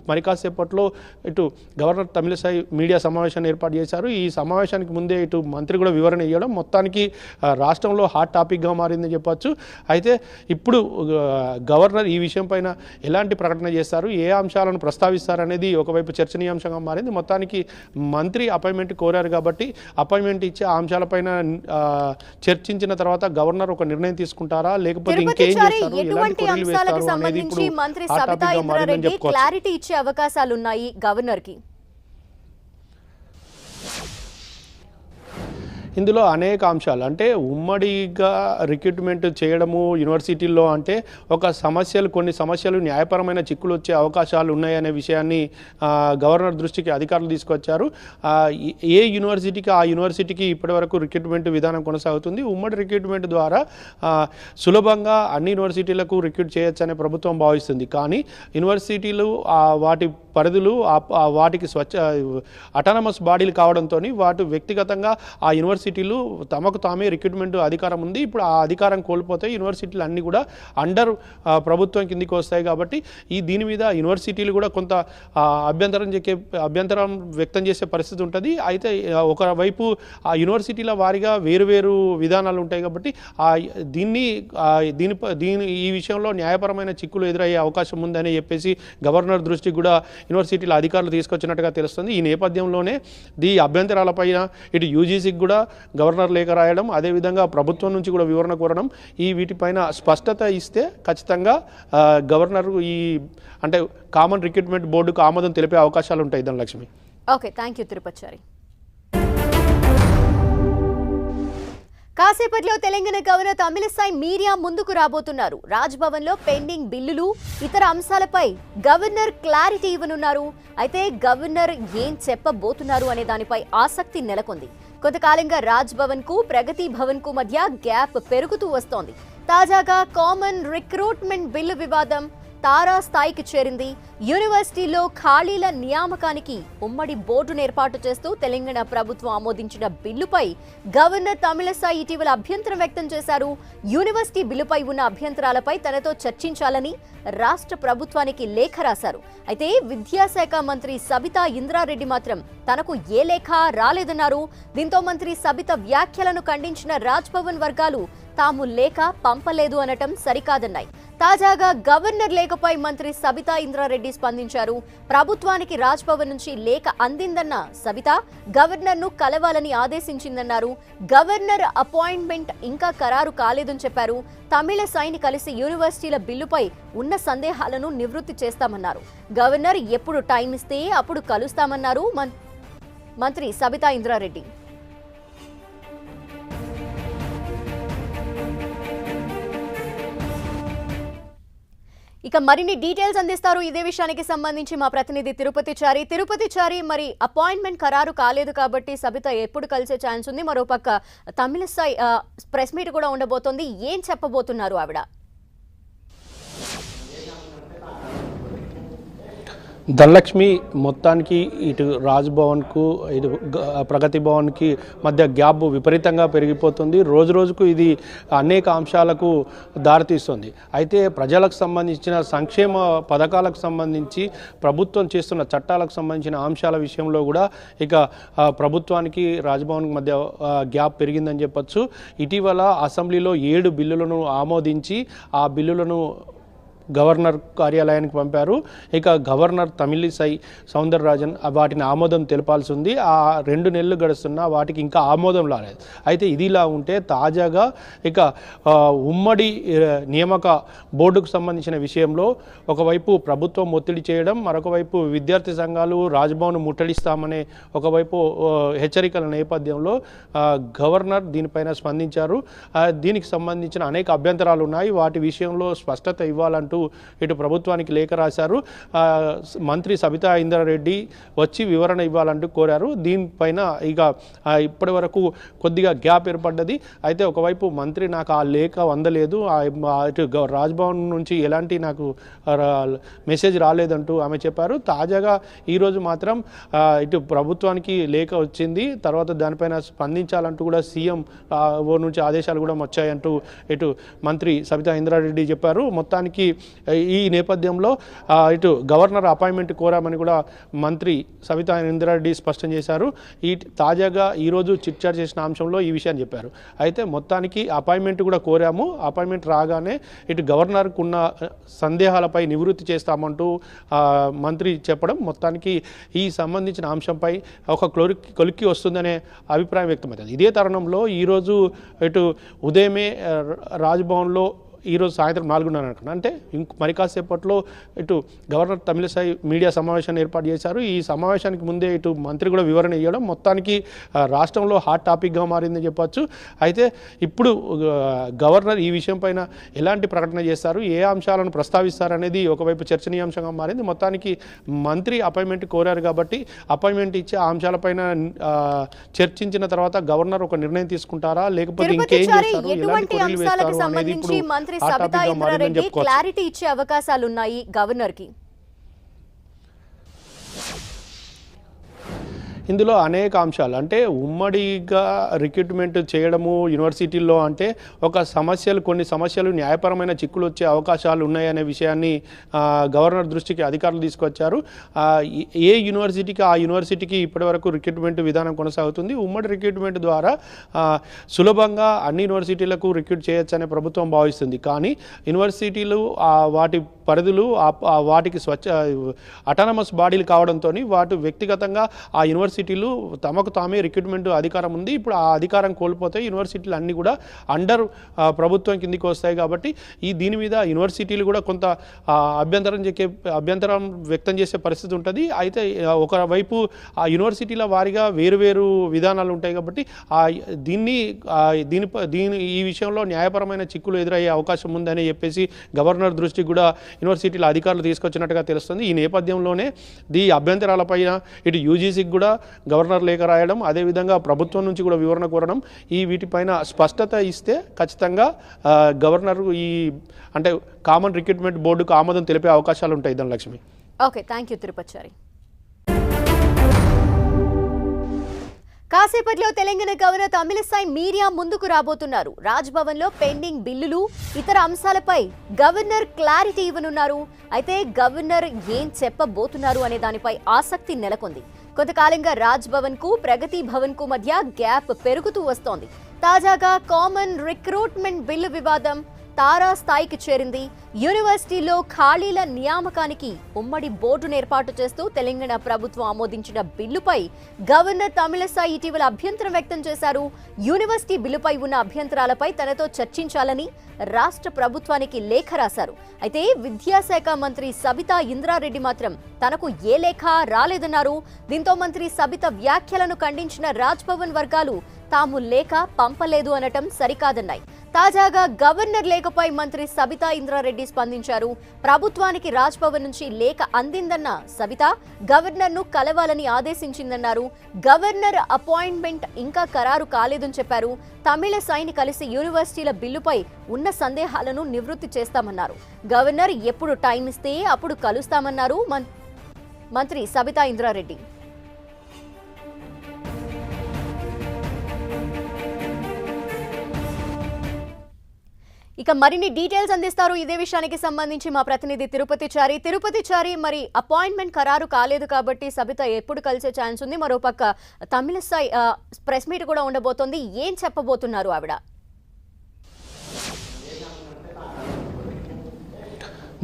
Speaker 2: మరి కాసేపట్లో ఇటు గవర్నర్ తమిళిసై మీడియా సమావేశాన్ని ఏర్పాటు చేశారు. ఈ సమావేశానికి ముందే ఇటు మంత్రి కూడా వివరణ ఇవ్వడం మొత్తానికి రాష్ట్రంలో హాట్ టాపిక్గా మారిందని చెప్పొచ్చు. అయితే ఇప్పుడు గవర్నర్ ఈ విషయం పైన ఎలాంటి ప్రకటన చేస్తారు, ఏ అంశాలను ప్రస్తావిస్తారు అనేది ఒకవైపు చర్చనీయాంశంగా మారింది. మొత్తానికి మంత్రి అపాయింట్మెంట్ కోరారు కాబట్టి అపాయింట్మెంట్ ఇచ్చే అంశాలపైన చర్చించిన తర్వాత గవర్నర్ ఒక నిర్ణయం తీసుకుంటారా, లేకపోతే ఇంకేం చేస్తారు, ఎలాంటి కొరీలు వేస్తారు అనేది ఇప్పుడు
Speaker 1: సబితా ఇంద్రారెడ్డి క్లారిటీ ఇచ్చే అవకాశాలు ఉన్నాయి గవర్నర్ కి.
Speaker 2: ఇందులో అనేక అంశాలు అంటే ఉమ్మడిగా రిక్రూట్మెంట్ చేయడము యూనివర్సిటీల్లో అంటే కొన్ని సమస్యలు న్యాయపరమైన చిక్కులు వచ్చే అవకాశాలు ఉన్నాయనే విషయాన్ని గవర్నర్ దృష్టికి అధికారులు తీసుకొచ్చారు. ఏ యూనివర్సిటీకి ఆ యూనివర్సిటీకి ఇప్పటివరకు రిక్రూట్మెంట్ విధానం కొనసాగుతుంది. ఉమ్మడి రిక్రూట్మెంట్ ద్వారా సులభంగా అన్ని యూనివర్సిటీలకు రిక్రూట్ చేయొచ్చనే ప్రభుత్వం భావిస్తుంది. కానీ యూనివర్సిటీలు వాటి పరిధులు వాటికి అటానమస్ బాడీలు కావడంతో వాటి వ్యక్తిగతంగా ఆ యూనివర్సిటీలు తమకు తామే రిక్రూట్మెంట్ అధికారం ఉంది. ఇప్పుడు ఆ అధికారం కోల్పోతే యూనివర్సిటీలు అన్నీ కూడా అండర్ ప్రభుత్వం కిందికి వస్తాయి. కాబట్టి దీని మీద యూనివర్సిటీలు కూడా కొంత అభ్యంతరం వ్యక్తం చేసే పరిస్థితి ఉంటుంది. అయితే ఒకవైపు ఆ యూనివర్సిటీల వారిగా వేరు విధానాలు ఉంటాయి. కాబట్టి ఈ విషయంలో న్యాయపరమైన చిక్కులు ఎదురయ్యే అవకాశం ఉందని చెప్పేసి గవర్నర్ దృష్టికి కూడా యూనివర్సిటీల అధికారులు తీసుకొచ్చినట్టుగా తెలుస్తుంది. ఈ నేపథ్యంలోనే అభ్యంతరాలపైన ఇటు యూజీసీకి కూడా గవర్నర్ లేఖ రాయడం, అదేవిధంగా ప్రభుత్వం నుంచి కూడా వివరణ కోరడం, వీటిపైన స్పష్టత ఇస్తే ఖచ్చితంగా గవర్నర్ అంటే కామన్ రిక్రూట్మెంట్ బోర్డుకు ఆమోదం తెలిపే అవకాశాలు ఉంటాయి. Dhanalakshmi.
Speaker 1: Okay, thank you Tirupathichari. కాసేపట్లో తెలంగాణ గవర్నర్ తమిళిసై మీడియా ముందుకు రాబోతున్నారు. రాజ్భవన్ లో పెండింగ్ బిల్లులు, ఇతర అంశాలపై గవర్నర్ క్లారిటీ ఇవ్వనున్నారు. అయితే గవర్నర్ ఏం చెప్పబోతున్నారు అనే దానిపై ఆసక్తి నెలకొంది. కొంతకాలంగా రాజ్భవన్ కు ప్రగతి భవన్ కు మధ్య గ్యాప్ పెరుగుతూ వస్తోంది. తాజాగా కామన్ రిక్రూట్మెంట్ బిల్లు వివాదం తారా స్థాయికి చేరింది. యూనివర్సిటీలో ఖాళీల నియామకానికి ఉమ్మడి బోర్డును ఏర్పాటు చేస్తూ తెలంగాణ ప్రభుత్వం ఆమోదించిన బిల్లుపై గవర్నర్ తమిళిసై ఇటీవల అభ్యంతరం వ్యక్తం చేశారు. యూనివర్సిటీ బిల్లుపై ఉన్న అభ్యంతరాలపై తనతో చర్చించాలని రాష్ట్ర ప్రభుత్వానికి లేఖ రాశారు. అయితే విద్యాశాఖ మంత్రి సబితా ఇంద్రారెడ్డి మాత్రం తనకు ఏ లేఖ రాలేదన్నారు. దీంతో మంత్రి సబిత వ్యాఖ్యలను ఖండించిన రాజ్భవన్ వర్గాలు తాము లేఖ పంపలేదు అనటం సరికాదన్నాయి. తాజాగా గవర్నర్ లేఖపై మంత్రి సబితా ఇంద్రారెడ్డి స్పందించారు. ప్రభుత్వానికి రాజ్భవన్ నుంచి లేఖ అందిందన్న సబిత గవర్నర్ను కలవాలని ఆదేశించిందన్నారు. గవర్నర్ అపాయింట్మెంట్ ఇంకా ఖరారు కాలేదని చెప్పారు. తమిళిసైని కలిసి యూనివర్సిటీల బిల్లుపై ఉన్న సందేహాలను నివృత్తి చేస్తామన్నారు. గవర్నర్ ఎప్పుడు టైం ఇస్తే అప్పుడు కలుస్తామన్నారు మంత్రి సబితా ఇంద్రారెడ్డి. ఇక మరిన్ని డీటెయిల్స్ అందిస్తారు ఇదే విషయానికి సంబంధించి మా ప్రతినిధి తిరుపతిచారి. మరి అపాయింట్మెంట్ ఖరారు కాలేదు కాబట్టి సబిత ఎప్పుడు కలిసే ఛాన్స్ ఉంది? మరోపక్క తమిళిసై ప్రెస్ మీట్ కూడా ఉండబోతోంది. ఏం చెప్పబోతున్నారు ఆవిడ?
Speaker 2: ధనలక్ష్మి, మొత్తానికి ఇటు రాజ్భవన్కు ఇటు ప్రగతి భవన్కి మధ్య గ్యాప్ విపరీతంగా పెరిగిపోతుంది. రోజుకు ఇది అనేక అంశాలకు దారితీస్తుంది. అయితే ప్రజలకు సంబంధించిన సంక్షేమ పథకాలకు సంబంధించి ప్రభుత్వం చేస్తున్న చట్టాలకు సంబంధించిన అంశాల విషయంలో కూడా ఇక ప్రభుత్వానికి రాజ్భవన్కి మధ్య గ్యాప్ పెరిగిందని చెప్పొచ్చు. ఇటీవల అసెంబ్లీలో 7 బిల్లులను ఆమోదించి ఆ బిల్లులను గవర్నర్ కార్యాలయానికి పంపారు. ఇక గవర్నర్ తమిళిసై సౌందరరాజన్ వాటిని ఆమోదం తెలపాల్సి ఉంది. ఆ 2 నెలలు గడుస్తున్నా వాటికి ఇంకా ఆమోదం రాలేదు. అయితే ఇదిలా ఉంటే తాజాగా ఇక ఉమ్మడి నియామక బోర్డుకు సంబంధించిన విషయంలో ఒకవైపు ప్రభుత్వం ఒత్తిడి చేయడం, మరొకవైపు విద్యార్థి సంఘాలు రాజ్భవన్ ముట్టడిస్తామనే ఒకవైపు హెచ్చరికల నేపథ్యంలో గవర్నర్ దీనిపైన స్పందించారు. దీనికి సంబంధించిన అనేక అభ్యంతరాలు ఉన్నాయి. వాటి విషయంలో స్పష్టత ఇవ్వాలంటూ ఇటు ప్రభుత్వానికి లేఖ రాశారు. మంత్రి సబితా ఇంద్రారెడ్డి వచ్చి వివరణ ఇవ్వాలంటూ కోరారు. దీనిపైన ఇక ఇప్పటి వరకు కొద్దిగా గ్యాప్ ఏర్పడ్డది. అయితే ఒకవైపు మంత్రి నాకు ఆ లేఖ అందలేదు, ఇటు రాజ్భవన్ నుంచి ఎలాంటి నాకు మెసేజ్ రాలేదంటూ ఆమె చెప్పారు. తాజాగా ఈరోజు మాత్రం ఇటు ప్రభుత్వానికి లేఖ వచ్చింది. తర్వాత దానిపైన స్పందించాలంటూ కూడా సీఎం నుంచి ఆదేశాలు కూడా వచ్చాయంటూ ఇటు మంత్రి సబితా ఇంద్రారెడ్డి చెప్పారు. మొత్తానికి ఈ నేపథ్యంలో ఇటు గవర్నర్ అపాయింట్మెంట్ కోరామని కూడా మంత్రి సబితా ఇంద్రారెడ్డి స్పష్టం చేశారు. తాజాగా ఈరోజు చిట్చాట్ చేసిన అంశంలో ఈ విషయాన్ని చెప్పారు. అయితే మొత్తానికి అపాయింట్మెంట్ కూడా కోరాము, అపాయింట్మెంట్ రాగానే ఇటు గవర్నర్కు ఉన్న సందేహాలపై నివృత్తి చేస్తామంటూ మంత్రి చెప్పడం మొత్తానికి ఈ సంబంధించిన అంశంపై ఒక కొలిక్కి వస్తుందనే అభిప్రాయం వ్యక్తమవుతుంది. ఇదే తరుణంలో ఈరోజు ఇటు ఉదయమే రాజ్భవన్లో ఈరోజు సాయంత్రం 4:30 అనుకున్నాను, అంటే మరి కాసేపట్లో ఇటు గవర్నర్ తమిళిసై మీడియా సమావేశాన్ని ఏర్పాటు చేశారు. ఈ సమావేశానికి ముందే ఇటు మంత్రి కూడా వివరణ ఇవ్వడం మొత్తానికి రాష్ట్రంలో హాట్ టాపిక్గా మారిందని చెప్పొచ్చు. అయితే ఇప్పుడు గవర్నర్ ఈ విషయం పైన ఎలాంటి ప్రకటన చేస్తారు, ఏ అంశాలను ప్రస్తావిస్తారనేది ఒకవైపు చర్చనీయాంశంగా మారింది. మొత్తానికి మంత్రి అపాయింట్మెంట్ కోరారు కాబట్టి అపాయింట్మెంట్ ఇచ్చే ఆ అంశాలపైన చర్చించిన తర్వాత గవర్నర్ ఒక నిర్ణయం తీసుకుంటారా, లేకపోతే ఇంకేం చేస్తారు, ఎలాంటి కొరీలు వేస్తారు అనేది ఇప్పుడు
Speaker 1: సబితా ఇంద్రారెడ్డి క్లారిటీ ఇచ్చే అవకాశాలు ఉన్నాయి గవర్నర్ కి.
Speaker 2: ఇందులో అనేక అంశాలు, అంటే ఉమ్మడిగా రిక్రూట్మెంట్ చేయడము యూనివర్సిటీల్లో అంటే కొన్ని సమస్యలు న్యాయపరమైన చిక్కులు వచ్చే అవకాశాలు ఉన్నాయనే విషయాన్ని గవర్నర్ దృష్టికి అధికారులు తీసుకొచ్చారు. ఏ యూనివర్సిటీకి ఆ యూనివర్సిటీకి ఇప్పటివరకు రిక్రూట్మెంట్ విధానం కొనసాగుతుంది. ఉమ్మడి రిక్రూట్మెంట్ ద్వారా సులభంగా అన్ని యూనివర్సిటీలకు రిక్రూట్ చేయొచ్చనే ప్రభుత్వం భావిస్తుంది. కానీ యూనివర్సిటీలు వాటి పరిధులు వాటికి అటానమస్ బాడీలు కావడంతో వాటి వ్యక్తిగతంగా ఆ యూనివర్సిటీలు తమకు తామే రిక్రూట్మెంట్ అధికారం ఉంది. ఇప్పుడు ఆ అధికారం కోల్పోతే యూనివర్సిటీలు అన్నీ కూడా అండర్ ప్రభుత్వం కిందికి వస్తాయి. కాబట్టి దీని మీద యూనివర్సిటీలు కూడా కొంత అభ్యంతరం వ్యక్తం చేసే పరిస్థితి ఉంటుంది. అయితే ఒకవైపు ఆ యూనివర్సిటీల వారీగా వేరువేరు విధానాలు ఉంటాయి కాబట్టి ఈ విషయంలో న్యాయపరమైన చిక్కులు ఎదురయ్యే అవకాశం ఉందని చెప్పేసి గవర్నర్ దృష్టికి కూడా యూనివర్సిటీల అధికారులు తీసుకొచ్చినట్టుగా తెలుస్తుంది. ఈ నేపథ్యంలోనే అభ్యంతరాలపైన ఇటు యూజీసీకి కూడా గవర్నర్ లేఖ రాయడం, అదేవిధంగా ప్రభుత్వం నుంచి కూడా వివరణ కోరడం, వీటిపైన స్పష్టత ఇస్తే ఖచ్చితంగా గవర్నర్ అంటే కామన్ రిక్రూట్మెంట్ బోర్డుకు ఆమోదం తెలిపే అవకాశాలు ఉంటాయి. Dhanalakshmi.
Speaker 1: Okay, thank you Tirupathichari. కాసేపట్లో తెలంగాణ గవర్నర్ తమిళిసై మీడియా ముందుకు రాబోతున్నారు. రాజ్భవన్లో పెండింగ్ బిల్లులు, ఇతర అంశాలపై గవర్నర్ క్లారిటీ ఇవ్వనున్నారు. అయితే గవర్నర్ ఏం చెప్పబోతున్నారు అనే దానిపై ఆసక్తి నెలకొంది. కొంతకాలంగా రాజ్భవన్ కు ప్రగతి భవన్ కు మధ్య గ్యాప్ పెరుగుతూ వస్తోంది. తాజాగా కామన్ రిక్రూట్మెంట్ బిల్లు వివాదం తారా స్థాయికి చేరింది. యూనివర్సిటీలో ఖాళీల నియామకానికి ఉమ్మడి బోర్డును ఏర్పాటు చేస్తూ తెలంగాణ ప్రభుత్వం ఆమోదించిన బిల్లుపై గవర్నర్ తమిళిసై ఇటీవల అభ్యంతరం వ్యక్తం చేశారు. యూనివర్సిటీ బిల్లుపై ఉన్న అభ్యంతరాలపై తనతో చర్చించాలని రాష్ట్ర ప్రభుత్వానికి లేఖ రాశారు. అయితే విద్యాశాఖ మంత్రి సబితా ఇంద్రారెడ్డి మాత్రం తనకు ఏ లేఖ రాలేదన్నారు. దీంతో మంత్రి సబిత వ్యాఖ్యలను ఖండించిన రాజ్భవన్ వర్గాలు తాము లేఖ పంపలేదు అనటం సరికాదన్నాయి. తాజాగా గవర్నర్ లేఖపై మంత్రి సబితా ఇంద్రారెడ్డి స్పందించారు. ప్రభుత్వానికి రాజ్భవన్ నుంచి లేఖ అందిందన్న సబిత గవర్నర్ను కలవాలని ఆదేశించిందన్నారు. గవర్నర్ అపాయింట్మెంట్ ఇంకా ఖరారు కాలేదని చెప్పారు. తమిళిసైని కలిసి యూనివర్సిటీల బిల్లుపై ఉన్న సందేహాలను నివృత్తి చేస్తామన్నారు. గవర్నర్ ఎప్పుడు టైం ఇస్తే అప్పుడు కలుస్తామన్నారు మంత్రి సబితా ఇంద్రారెడ్డి. ఇక మరిన్ని డీటెయిల్స్ అందిస్తారు ఇదే విషయానికి సంబంధించి మా ప్రతినిధి తిరుపతి చారి, మరి అపాయింట్మెంట్ ఖరారు కాలేదు కాబట్టి సబిత ఎప్పుడు కలిసే ఛాన్స్ ఉంది? మరోపక్క తమిళిసై ప్రెస్ మీట్ కూడా ఉండబోతోంది, ఏం చెప్పబోతున్నారు ఆవిడ?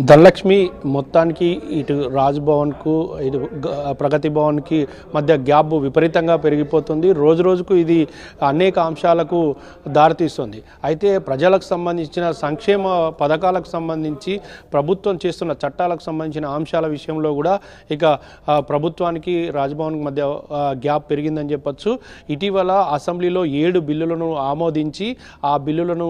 Speaker 2: ధనలక్ష్మి, మొత్తానికి ఇటు రాజ్భవన్కు ఇటు ప్రగతి భవన్కి మధ్య గ్యాప్ విపరీతంగా పెరిగిపోతుంది. రోజు రోజుకు ఇది అనేక అంశాలకు దారితీస్తుంది. అయితే ప్రజలకు సంబంధించిన సంక్షేమ పథకాలకు సంబంధించి ప్రభుత్వం చేస్తున్న చట్టాలకు సంబంధించిన అంశాల విషయంలో కూడా ఇక ప్రభుత్వానికి రాజ్భవన్కి మధ్య గ్యాప్ పెరిగిందని చెప్పొచ్చు. ఇటీవల అసెంబ్లీలో 7 బిల్లులను ఆమోదించి ఆ బిల్లులను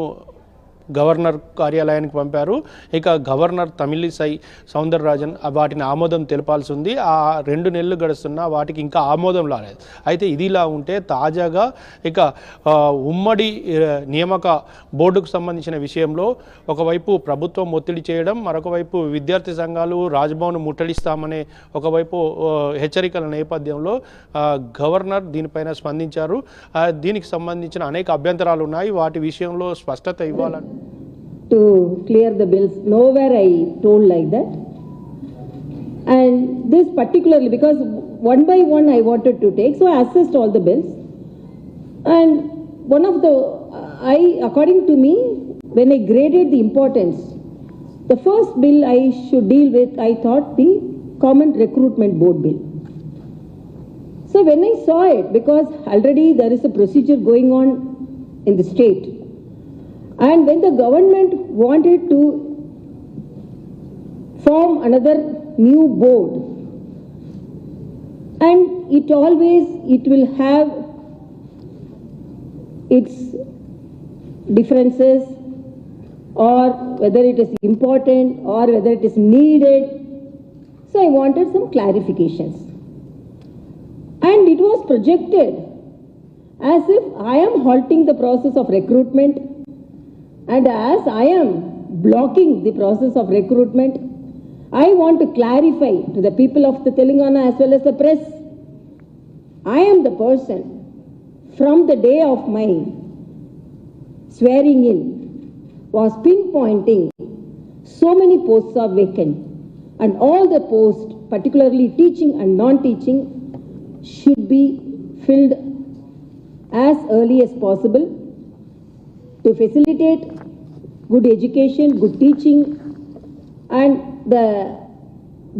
Speaker 2: గవర్నర్ కార్యాలయానికి పంపారు. ఇక గవర్నర్ తమిళిసై సౌందరరాజన్ వాటిని ఆమోదం తెలపాల్సి ఉంది. ఆ 2 నెలలు గడుస్తున్నా వాటికి ఇంకా ఆమోదం రాలేదు. అయితే ఇదిలా ఉంటే తాజాగా ఇక ఉమ్మడి నియామక బోర్డుకు సంబంధించిన విషయంలో ఒకవైపు ప్రభుత్వం ఒత్తిడి చేయడం, మరొక వైపు విద్యార్థి సంఘాలు రాజ్భవన్ ముట్టడిస్తామనే ఒకవైపు హెచ్చరికల నేపథ్యంలో గవర్నర్ దీనిపైన స్పందించారు. దీనికి సంబంధించిన అనేక అభ్యంతరాలు ఉన్నాయి. వాటి విషయంలో స్పష్టత ఇవ్వాలని
Speaker 3: to clear the bills. Nowhere I told like that. And this particularly because one by one I wanted to take, so I assessed all the bills. And one of the, according to me, when I graded the importance, the first bill I should deal with, I thought the Common Recruitment Board bill. So when I saw it, because already there is a procedure going on in the state, and when the government wanted to form another new board, and it will have its differences, or whether it is important or whether it is needed. So I wanted some clarifications. And it was projected as if I am halting the process of recruitment, and as I am blocking the process of recruitment, I want to clarify to the people of the Telangana as well as the press, I am the person from the day of my swearing in was pinpointing so many posts are vacant, and all the posts, particularly teaching and non-teaching, should be filled as early as possible to facilitate good education, good teaching, and the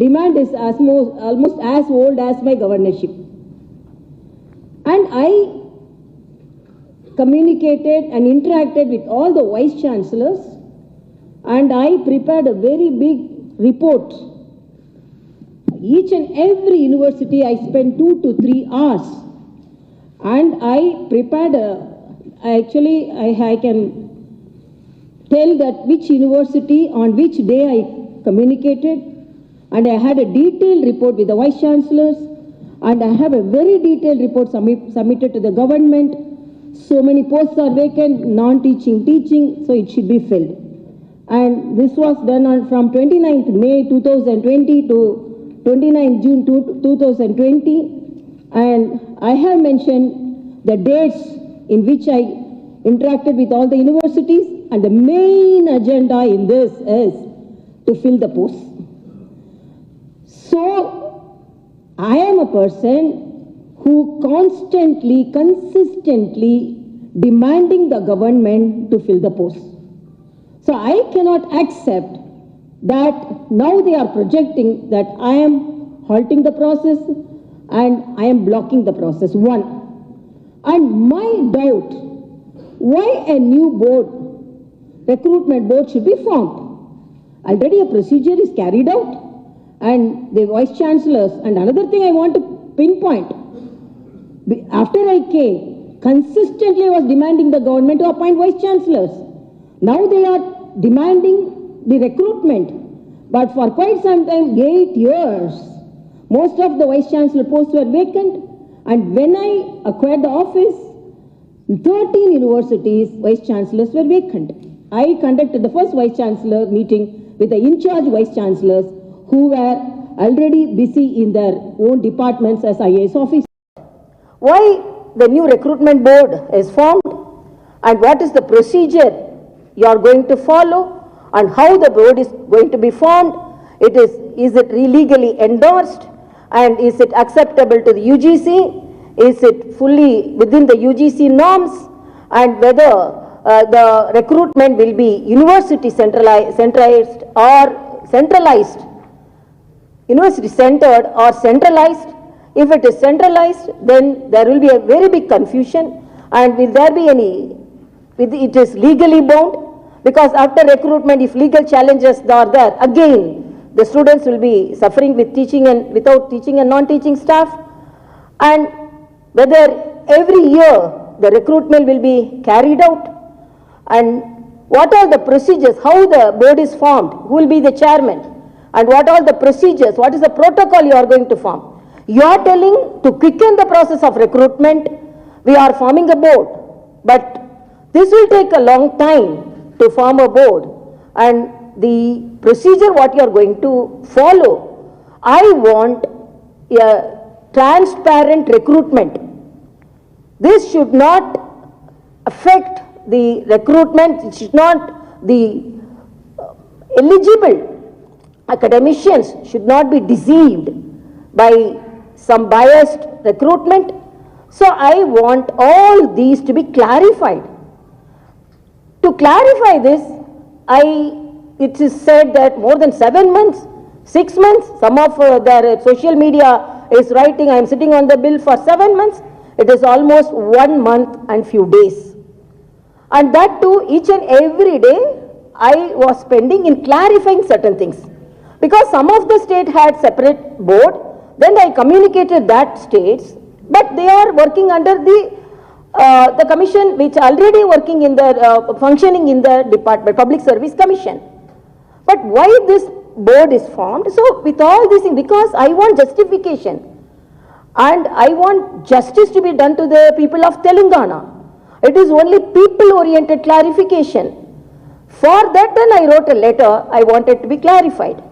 Speaker 3: demand is almost as old as my governorship. And I communicated and interacted with all the vice chancellors, and I prepared a very big report. Each and every university I spent 2 to 3 hours, and I prepared I can tell that which university on which day I communicated, and I had a detailed report with the vice chancellors, and I have a very detailed report submitted to the government. So many posts are vacant, non-teaching, teaching, so it should be filled. And this was done from 29th May 2020 to 29th June 2020, and I have mentioned the dates in which I interacted with all the universities, and the main agenda in this is to fill the posts. So I am a person who constantly, consistently demanding the government to fill the posts. So I cannot accept that now they are projecting that I am halting the process and I am blocking the process. One. And my doubt, why a new board, recruitment board, should be formed? Already a procedure is carried out, and the vice chancellors, and another thing I want to pinpoint, after I came, consistently I was demanding the government to appoint vice chancellors. Now they are demanding the recruitment, but for quite some time, 8 years, most of the vice chancellor posts were vacant, and when I acquired the office, 13 universities vice chancellors were vacant. I conducted the first vice chancellor meeting with the in-charge vice chancellors who were already busy in their own departments as IAS officers. Why the new recruitment board is formed, and what is the procedure you are going to follow, and how the board is going to be formed? Is it legally endorsed, and is it acceptable to the UGC? Is it fully within the UGC norms, and whether the recruitment will be university centralized or centralized, university centered or centralized? If it is centralized, then there will be a very big confusion, and will there be it is legally bound, because after recruitment, if legal challenges are there, again the students will be suffering with teaching and without teaching and non-teaching staff. And whether every year the recruitment will be carried out, and what are the procedures, how the board is formed, who will be the chairman, and what are the procedures, what is the protocol you are going to form. You are telling to quicken the process of recruitment, we are forming a board, but this will take a long time to form a board, and the procedure what you are going to follow, I want a transparent recruitment. This should not affect the recruitment, it should not, the eligible academicians should not be deceived by some biased recruitment. So I want all these to be clarified. To clarify this, it is said that more than 7 months, 6 months, some of their social media is writing, I am sitting on the bill for 7 months. It is almost 1 month and few days. And that too, each and every day, I was spending in clarifying certain things. Because some of the state had separate board, then I communicated that states, but they are working under the commission which already working in the, functioning in the department, Public Service Commission. But why this board is formed? So with all these things, because I want justification and I want justice to be done to the people of Telangana. It is only people-oriented clarification. For that then I wrote a letter, I wanted to be clarified.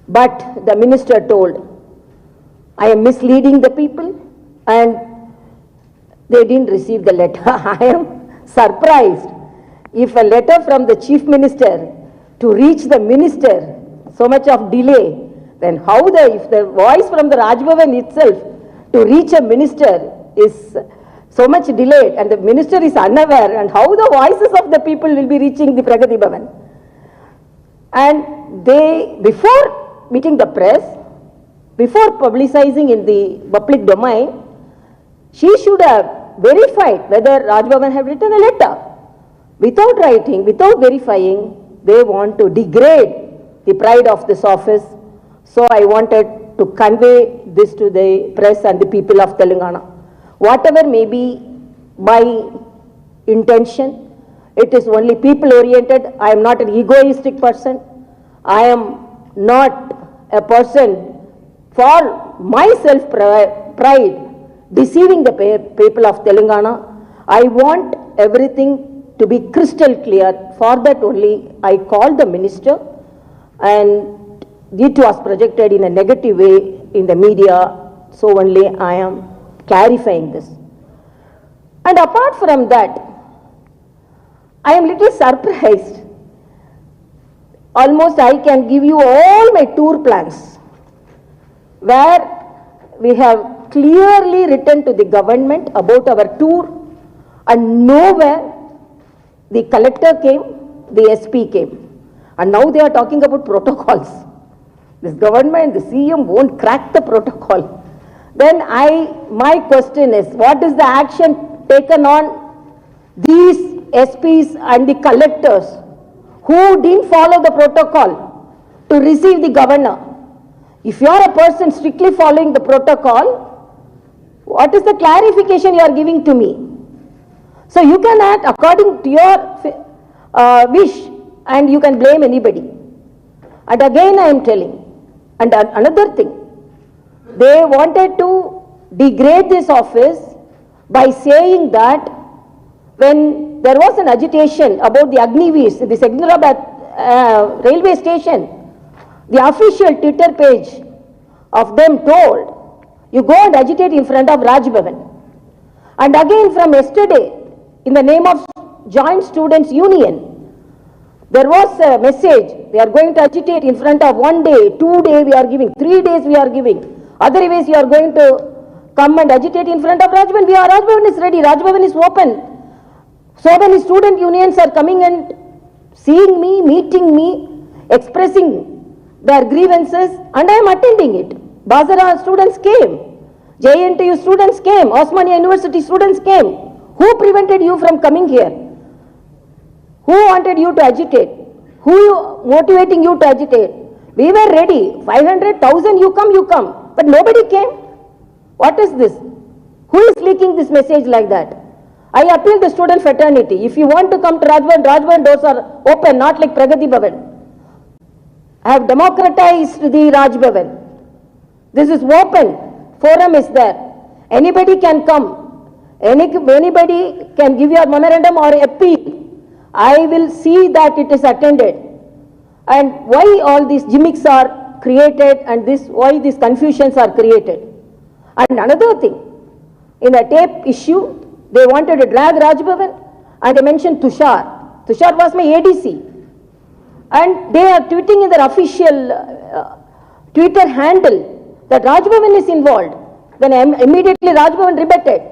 Speaker 3: But the minister told, I am misleading the people and they didn't receive the letter. I am surprised. If a letter from the chief minister to reach the minister, so much of delay, then how if the voice from the Raj Bhavan itself to reach a minister is so much delayed and the minister is unaware, and how the voices of the people will be reaching the Pragati Bhavan. And they, before meeting the press, before publicizing in the public domain, she should have verified whether Raj Bhavan have written a letter. Without writing, without verifying, they want to degrade the pride of this office. So I wanted to convey this to the press and the people of Telangana. Whatever may be my intention, it is only people-oriented. I am not an egoistic person. I am not a person for my self-pride deceiving the people of Telangana. I want everything to be crystal clear. For that only I called the minister, and it was projected in a negative way in the media. So only I am clarifying this. And apart from that, I am little surprised. Almost I can give you all my tour plans, where we have clearly written to the government about our tour, and nowhere the collector came, the SP came. And now they are talking about protocols. This government, the CM won't crack the protocol. Then my question is, what is the action taken on these SPs and the collectors who didn't follow the protocol to receive the governor? If you are a person strictly following the protocol, what is the clarification you are giving to me? So you can act according to your wish and you can blame anybody. And again I am telling, and another thing, they wanted to degrade this office by saying that when there was an agitation about the Agniveers in the Secunderabad railway station, the official Twitter page of them told, you go and agitate in front of Raj Bhavan. And again from yesterday, in the name of Joint Students Union, there was a message, they are going to agitate in front of 1 day, 2 days we are giving, 3 days we are giving. Otherwise you are going to come and agitate in front of Raj Bhavan. Raj Bhavan is ready, Raj Bhavan is open. So many student unions are coming and seeing me, meeting me, expressing their grievances, and I am attending it. Bazara students came, JNTU students came, Osmania University students came. Who prevented you from coming here? Who wanted you to agitate? Who motivating you to agitate? We were ready. 500,000 you come. But nobody came. What is this? Who is leaking this message like that? I appeal the student fraternity. If you want to come to Rajbhavan, Rajbhavan doors are open, not like Pragati Bhavan. I have democratized the Rajbhavan. This is open. Forum is there. Anybody can come. Anybody can give your memorandum or appeal. I will see that it is attended. And why all these gimmicks are created and why these confusions are created. And another thing, in the tape issue, they wanted to drag Rajbhavan and they mentioned Tushar. Tushar was my ADC. And they are tweeting in their official Twitter handle that Rajbhavan is involved. Then immediately Rajbhavan rebutted.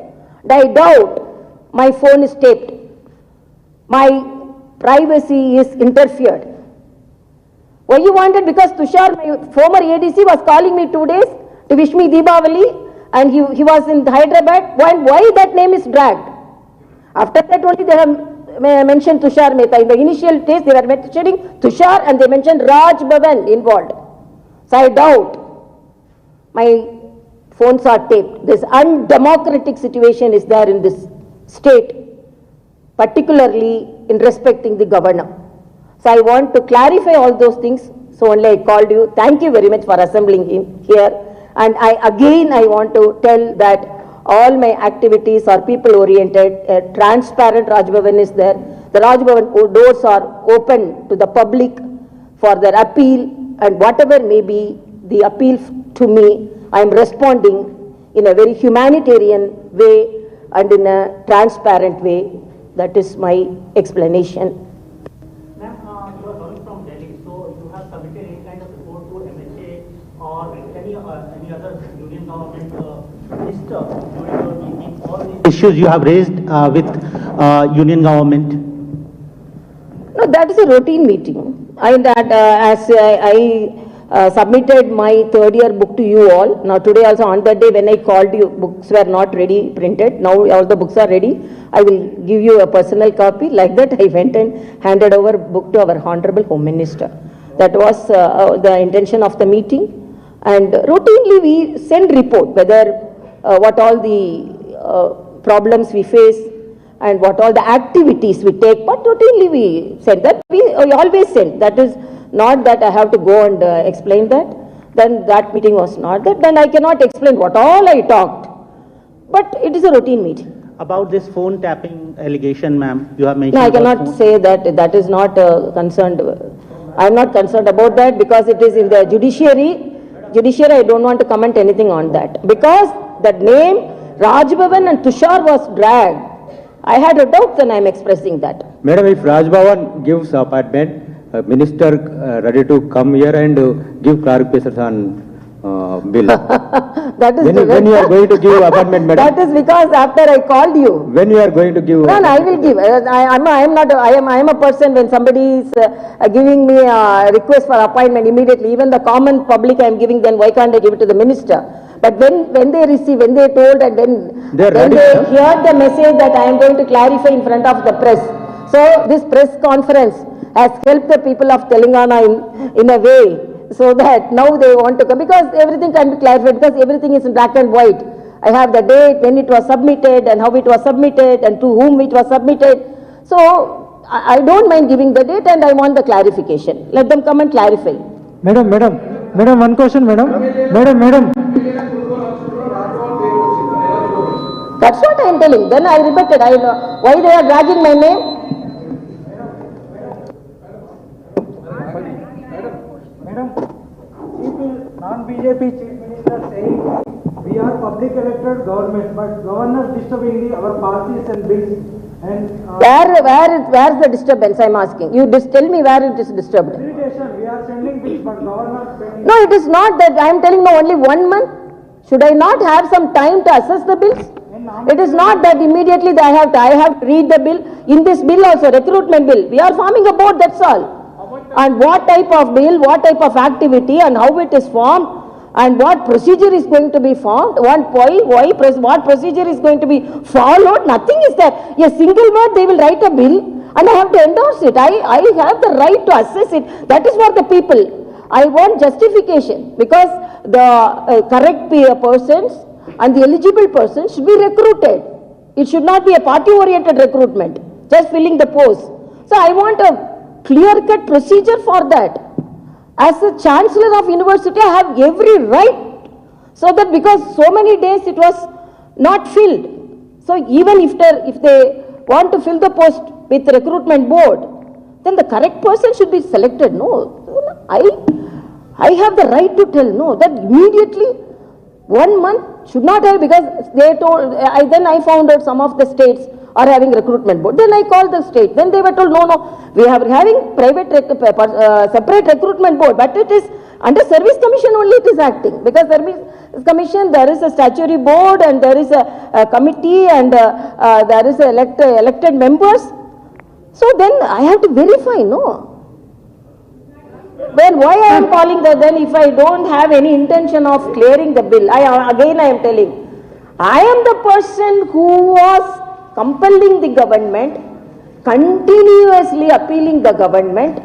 Speaker 3: I doubt my phone is taped. My privacy is interfered. Why you wanted? Because Tushar, my former ADC, was calling me 2 days to wish me Deepavali, and he was in Hyderabad. Why that name is dragged? After that only they have mentioned Tushar Mehta. In the initial days they were mentioning Tushar and they mentioned Raj Bhavan involved. So I doubt my phones are taped. This undemocratic situation is there in this state, particularly in respecting the governor. So I want to clarify all those things. So only I called you. Thank you very much for assembling him here. And I want to tell that all my activities are people oriented. A transparent Rajbhavan is there. The Rajbhavan doors are open to the public for their appeal, and whatever may be the appeal to me, I am responding in a very humanitarian way and in a transparent way. That is my explanation.
Speaker 4: Ma'am, you are coming from Delhi, so you have submitted any kind of report to MHA or any other union government list during your meeting? All these issues you have raised with union government?
Speaker 3: No, that is a routine meeting. As I submitted my third year book to you all. Now today also on that day when I called you, books were not ready printed. Now all the books are ready. I will give you a personal copy. Like that I went and handed over book to our Honorable Home Minister. That was the intention of the meeting. And routinely we send report whether what all the problems we face and what all the activities we take. But routinely we send that. We always send. That is not that I have to go and explain that. Then that meeting was not that. Then I cannot explain what all I talked. But it is a routine meeting.
Speaker 4: About this phone tapping allegation, ma'am, you have mentioned.
Speaker 3: No, I cannot say that. That is not concerned. I am not concerned about that because it is in the judiciary. Judiciary, I don't want to comment anything on that. Because that name, Rajbhavan and Tushar was dragged. I had a doubt when I am expressing that.
Speaker 5: Madam, if Rajbhavan gives apartment, minister ready to come here and give clarifications on bill.
Speaker 3: That is
Speaker 5: when you are going to give apartment, madam?
Speaker 3: That is because after I called you.
Speaker 5: When you are going to give?
Speaker 3: No, I will give. I am a person when somebody is giving me a request for appointment immediately. Even the common public I am giving, then why can't I give it to the minister? But when they receive, when they told, and when they heard the message that I am going to clarify in front of the press. So this press conference has helped the people of Telangana in a way, so that now they want to come, because everything can be clarified, because everything is in black and white. I have the date, when it was submitted, and how it was submitted, and to whom it was submitted. So I don't mind giving the date, and I want the clarification. Let them come and clarify.
Speaker 6: Madam, one question, madam.
Speaker 3: That's what I am telling. Then I rebutted. I know why they are dragging my name.
Speaker 6: Non-BJP chief minister saying we are public elected government, but governor disturbing our policies and bills. And
Speaker 3: where is the disturbance? I am asking. You just tell me where it is disturbed.
Speaker 6: Irritation. We are sending bills, but governor pending.
Speaker 3: No, it is not that. I am telling now only 1 month. Should I not have some time to assess the bills? It is not that immediately I have to read the bill. In this bill also, recruitment bill, we are forming a board, that's all. And what type of bill, what type of activity, and how it is formed, and what procedure is going to be formed, what procedure is going to be followed, nothing is there. A single word, they will write a bill, and I have to endorse it. I have the right to assess it. That is for the people. I want justification, because the correct persons and the eligible persons should be recruited. It should not be a party-oriented recruitment, just filling the post. So I want a clear-cut procedure for that. As a chancellor of university, I have every right, so that because so many days it was not filled. So even if they want to fill the post with recruitment board, then the correct person should be selected. No, I have the right to tell no, that immediately 1 month should not have, because they told, then I found out some of the states are having recruitment board. Then I called the state. Then they were told, no, we are having separate recruitment board, but it is under service commission only it is acting. Because service commission, there is a statutory board and there is a committee and there is elected members. So then I have to verify, no. Then why I am calling then if I don't have any intention of clearing the bill? I am telling, I am the person who was compelling the government, continuously appealing the government,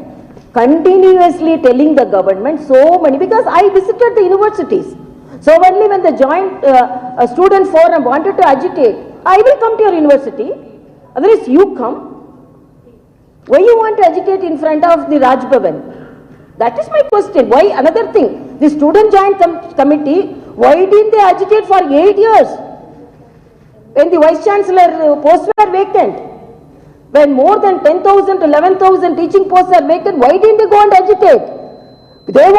Speaker 3: continuously telling the government so many, because I visited the universities. So only when the joint student forum wanted to agitate, I will come to your university, otherwise you come. Why you want to agitate in front of the Raj Bhavan? That is my question. Why? Another thing, the student joint committee, why didn't they agitate for 8 years? When the vice chancellor posts were vacant, when more than 10,000 to 11,000 teaching posts are vacant, why didn't they go and agitate? They want